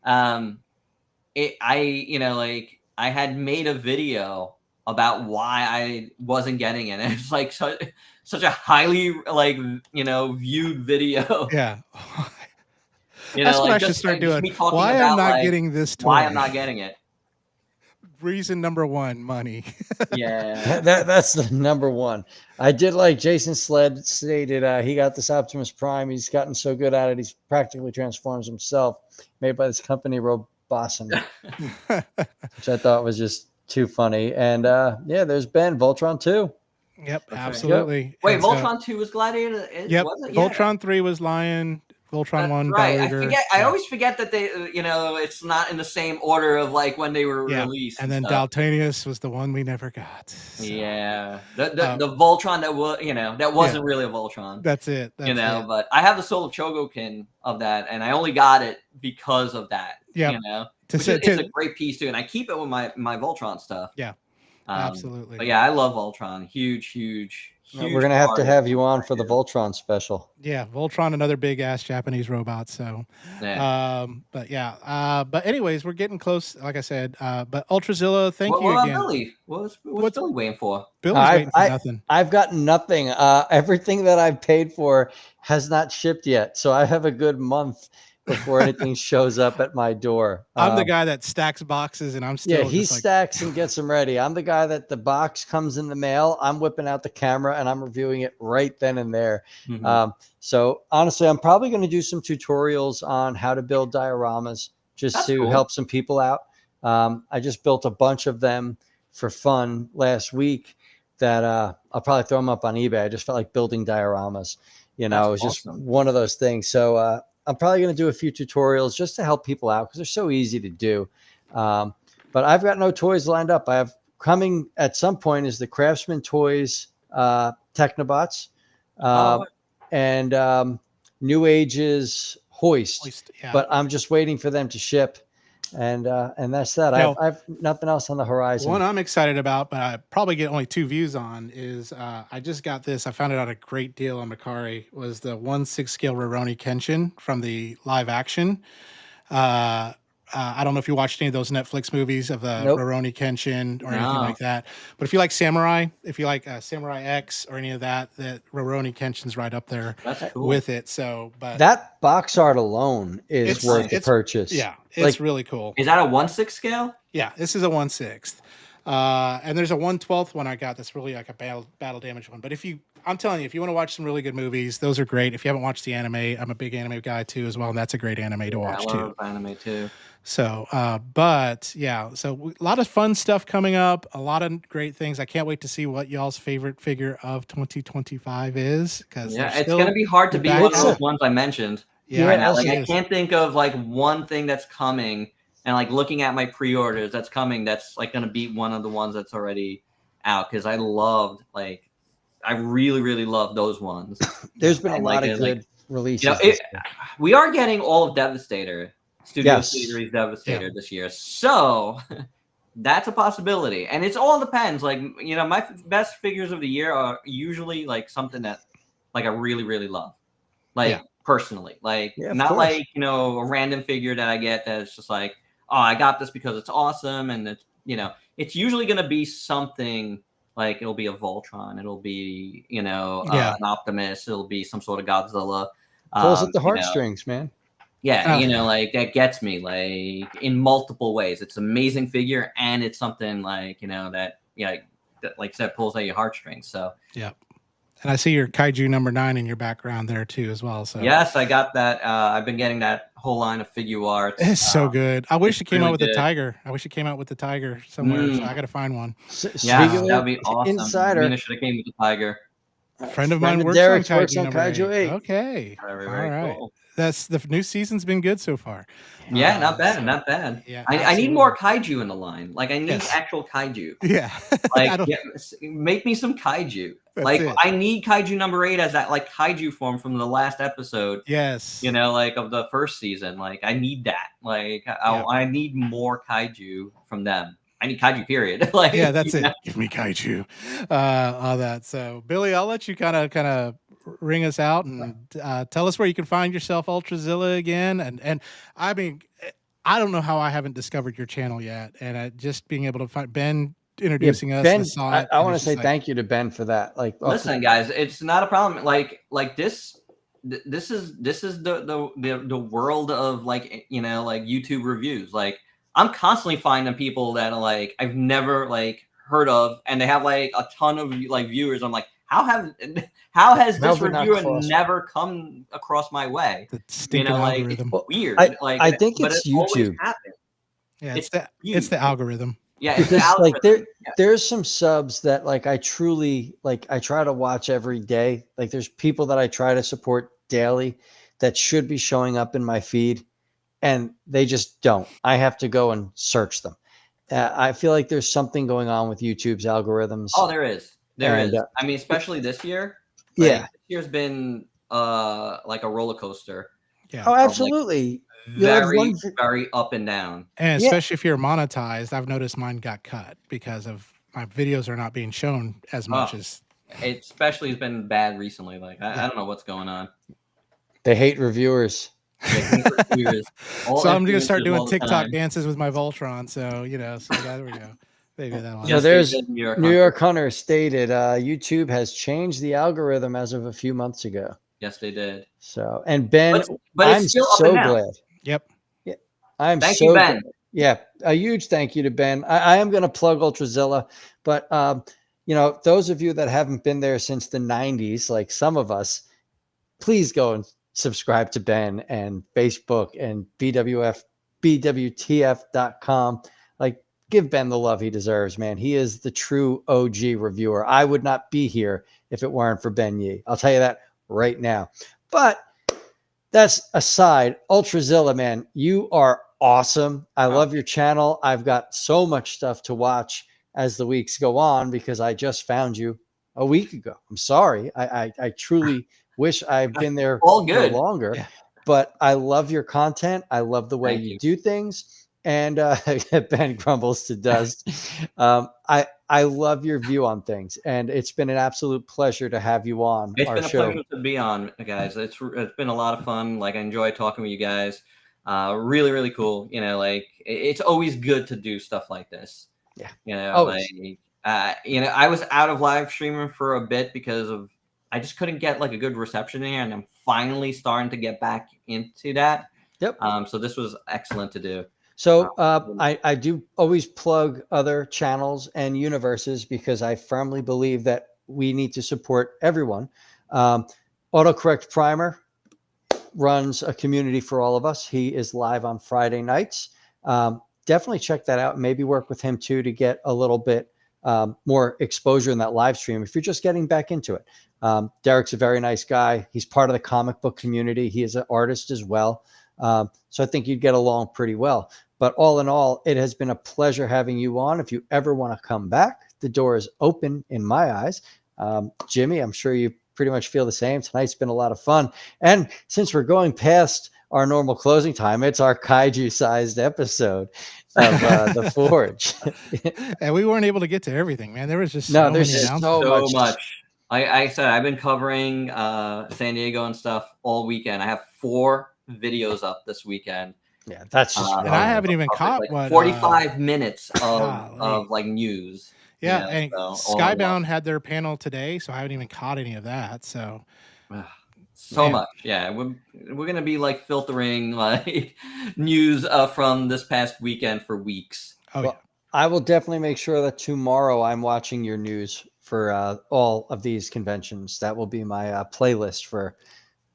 you know, like I had made a video about why I wasn't getting it. And it's like such a highly like, you know, viewed video. Yeah. You know, that's like, what I should start doing. Why I'm not getting this toy? Why I'm not getting it. Reason number one, money. Yeah. That's the number one. I did like Jason Sled stated he got this Optimus Prime. He's gotten so good at it. He's practically transforms himself, made by this company, Robossen, which I thought was just too funny. And there's Ben Voltron 2. Yep, absolutely. Yep. Wait, Voltron 2 was Gladiator? Yep. Voltron 3 was Lion. Voltron 1, right. Bellraider. I always forget that they, you know, it's not in the same order of like when they were released. And then Daltanius was the one we never got. So. Yeah. The Voltron that was, you know, that wasn't really a Voltron. That's it. You know, but I have the Soul of Chogokin of that, and I only got it because of that. Yeah. You know, it's a great piece too, and I keep it with my Voltron stuff. Yeah. Absolutely. But yeah, I love Voltron. Huge. We're gonna have to have you on for the Voltron special. Yeah, Voltron, another big ass Japanese robot. So, but anyways, we're getting close. Like I said, but Ultrazilla, thank you again. Billy? What's Billy waiting for? Billy's waiting for nothing. I've got nothing. Everything that I've paid for has not shipped yet, so I have a good month before anything shows up at my door. I'm the guy that stacks boxes, and I'm still he stacks and gets them ready. I'm the guy that the box comes in the mail. I'm whipping out the camera and I'm reviewing it right then and there. Mm-hmm. So honestly, I'm probably going to do some tutorials on how to build dioramas just to help some people out. I just built a bunch of them for fun last week that I'll probably throw them up on eBay. I just felt like building dioramas. You know, it was just one of those things. So I'm probably going to do a few tutorials just to help people out because they're so easy to do. But I've got no toys lined up. I have coming at some point is the Craftsman Toys Technobots and New Age's Hoist. But I'm just waiting for them to ship. And that's that. I've nothing else on the horizon. One I'm excited about, but I probably get only 2 views on is I just got this. I found it at a great deal on Mercari. Was the 1/6 scale Rurouni Kenshin from the live action. I don't know if you watched any of those Netflix movies of the Rurouni Kenshin or anything like that. But if you like Samurai, if you like Samurai X or any of that Rurouni Kenshin's right up there with it. So, but that box art alone is worth the purchase. Yeah, it's really cool. Is that a 1/6 scale? Yeah, this is a 1/6. And there's a 1/12 one I got that's really like a battle damage one. But if you I'm telling you, if you want to watch some really good movies, those are great. If you haven't watched the anime, I'm a big anime guy too as well, and that's a great anime to I watch too. love anime too. So, but yeah, so a lot of fun stuff coming up, a lot of great things. I can't wait to see what y'all's favorite figure of 2025 is, because Yeah, it's gonna be hard to the be back one of half. those ones I mentioned. Yeah, Right now. also- Like I can't think of like one thing that's coming, and like looking at my pre-orders that's coming that's like gonna beat one of the ones that's already out, because I really, really love those ones. There's been a And, lot like, of good releases. You know, this year. we are getting all of Devastator, Studio Yes. Series Devastator this year, so that's a possibility. And it's all depends. Like, you know, my best figures of the year are usually like something that like I really, really love, like personally, like Yeah, of not course. like, you know, a random figure that I get that's just like, oh, I got this because it's awesome, and it's, you know, it's usually gonna be something. Like it'll be a Voltron, it'll be, you know, an Optimus, it'll be some sort of Godzilla. Pulls at the You know, heartstrings, man. yeah, you know, like that gets me like in multiple ways. It's an amazing figure, and it's something like, you know, that, yeah, that, like I said, pulls at your heartstrings. So yeah. And I see your Kaiju number 9 in your background there too as well. So yes, I got that. I've been getting that whole line of figure arts. it's so good. I wish it came really out with good. a tiger. I wish it came out with the tiger somewhere. So I got to find one. Yeah, Speaking that'd of be awesome. Insider, Mina should have came with the tiger. A friend of Friend mine of works Derek's on Kaiju works on number Kaiju 8. 8. Okay. Very, All very right. cool. That's the new season's been good so far. Yeah, not bad, so, not bad. Yeah, I need more kaiju in the line. Like I need Yes. actual kaiju. Yeah. Like make me some kaiju. That's Like it. I need kaiju number 8 as that like kaiju form from the last episode. Yes. You know, like of the first season. Like I need that. Like I need more kaiju from them. I need kaiju, period. Like yeah, that's it. Give me kaiju. All that. So Billy, I'll let you kind of ring us out and tell us where you can find yourself, Ultrazilla, again. And I mean, I don't know how I haven't discovered your channel yet, and just being able to find Ben introducing us. Ben, saw it, I and want to it's say just like, thank you to Ben for that. Like, listen, guys, it's not a problem. Like this is the world of like, you know, like YouTube reviews. Like I'm constantly finding people that are like I've never like heard of, and they have like a ton of like viewers. I'm like, how has this reviewer never come across my way? the stinking You know, like algorithm. it's weird. I think but it's always YouTube. happened. Yeah, it's the algorithm. Yeah, it's the Because like algorithm. there's some subs that like I truly like I try to watch every day. Like there's people that I try to support daily that should be showing up in my feed, and they just don't. I have to go and search them. I feel like there's something going on with YouTube's algorithms. Oh, there is. There And, is. I mean, especially this year. Yeah. This year's been like a roller coaster. Yeah. Oh, absolutely. Very, very up and down. And especially if you're monetized, I've noticed mine got cut because of my videos are not being shown as much as. It especially has been bad recently. Like I don't know what's going on. They hate reviewers. So I'm gonna start doing TikTok dances with my Voltron. So there we go. Maybe that'll. So there's New York Hunter stated YouTube has changed the algorithm as of a few months ago. Yes, they did. So and Ben, but I'm it's still so up and down. glad. Yep. Yeah, I'm thank so you, Ben. glad. Yeah, a huge thank you to Ben. I am going to plug Ultrazilla, but those of you that haven't been there since the 90s, like some of us, please go and subscribe to Ben and Facebook and BWTF.com. Like, give Ben the love he deserves, man. He is the true OG reviewer. I would not be here if it weren't for Ben Yee. I'll tell you that right now. But that's aside. Ultrazilla, man, you are awesome. I love your channel. I've got so much stuff to watch as the weeks go on because I just found you a week ago. I'm sorry. I truly wish I've been there all good for longer, but I love your content. I love the way you do things. And Ben grumbles to dust. I love your view on things, and it's been an absolute pleasure to have you on our show. It's been a pleasure to be on, guys. It's been a lot of fun. Like I enjoy talking with you guys. Really, really cool. You know, like it's always good to do stuff like this. Yeah. You know, I was out of live streaming for a bit because I just couldn't get like a good reception here, and I'm finally starting to get back into that. Yep. So this was excellent to do. So I do always plug other channels and universes because I firmly believe that we need to support everyone. Autocorrect Primer runs a community for all of us. He is live on Friday nights. Definitely check that out. Maybe work with him too to get a little bit more exposure in that live stream if you're just getting back into it. Derek's a very nice guy. He's part of the comic book community. He is an artist as well. So I think you'd get along pretty well. But all in all, it has been a pleasure having you on. If you ever want to come back, the door is open in my eyes. Jimmy, I'm sure you pretty much feel the same. Tonight's been a lot of fun. And since we're going past our normal closing time, it's our kaiju-sized episode of The Forge. And we weren't able to get to everything, man. There was just so many so much. I said I've been covering San Diego and stuff all weekend. I have 4 videos up this weekend. Yeah, that's just and I haven't even caught like what 45 minutes of like news. Yeah, and Skybound had their panel today, so I haven't even caught any of that. So much. Yeah, we're gonna be like filtering like news from this past weekend for weeks. Well, I will definitely make sure that tomorrow I'm watching your news for all of these conventions. That will be my playlist for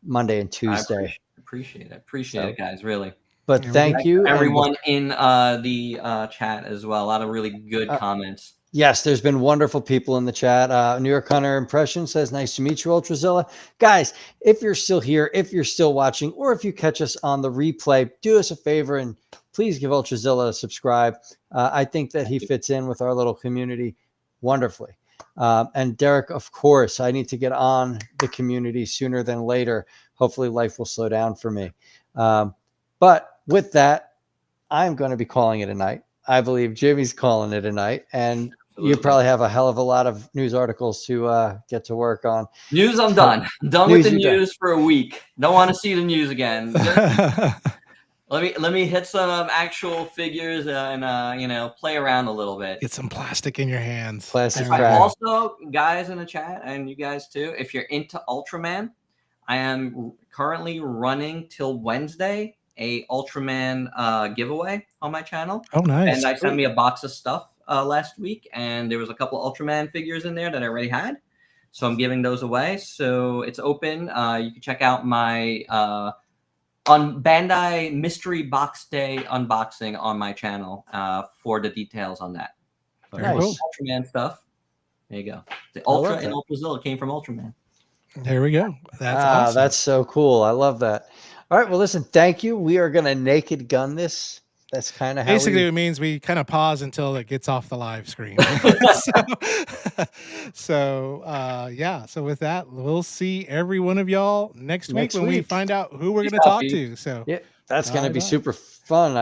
Monday and Tuesday. I appreciate it, guys. Really. But thank you, everyone in the chat as well. A lot of really good comments. Yes, there's been wonderful people in the chat. New York Hunter Impression says, nice to meet you, Ultrazilla. Guys, if you're still here, if you're still watching, or if you catch us on the replay, do us a favor and please give Ultrazilla a subscribe. I think that he fits in with our little community wonderfully. And Derek, of course, I need to get on the community sooner than later. Hopefully life will slow down for me. But with that, I'm going to be calling it a night. I believe Jimmy's calling it a night, and you probably have a hell of a lot of news articles to get to work on. News, I'm done. Done with the news for a week. Don't want to see the news again. Let me hit some actual figures and play around a little bit. Get some plastic in your hands. Plastic. Also, guys in the chat and you guys too, if you're into Ultraman, I am currently running till Wednesday a Ultraman giveaway on my channel. Oh, nice. And I sent me a box of stuff last week, and there was a couple Ultraman figures in there that I already had. So I'm giving those away. So it's open. You can check out my on Bandai Mystery Box Day unboxing on my channel for the details on that. Very cool. Ultraman stuff. There you go. The Ultra and Ultrazilla came from Ultraman. There we go. That's awesome. That's so cool. I love that. All right. Well, listen, thank you. We are going to naked gun this. That's kind of how basically it means we kind of pause until it gets off the live screen. So with that, we'll see every one of y'all next week when we find out who we're going to talk to. So yeah, that's going to be super fun.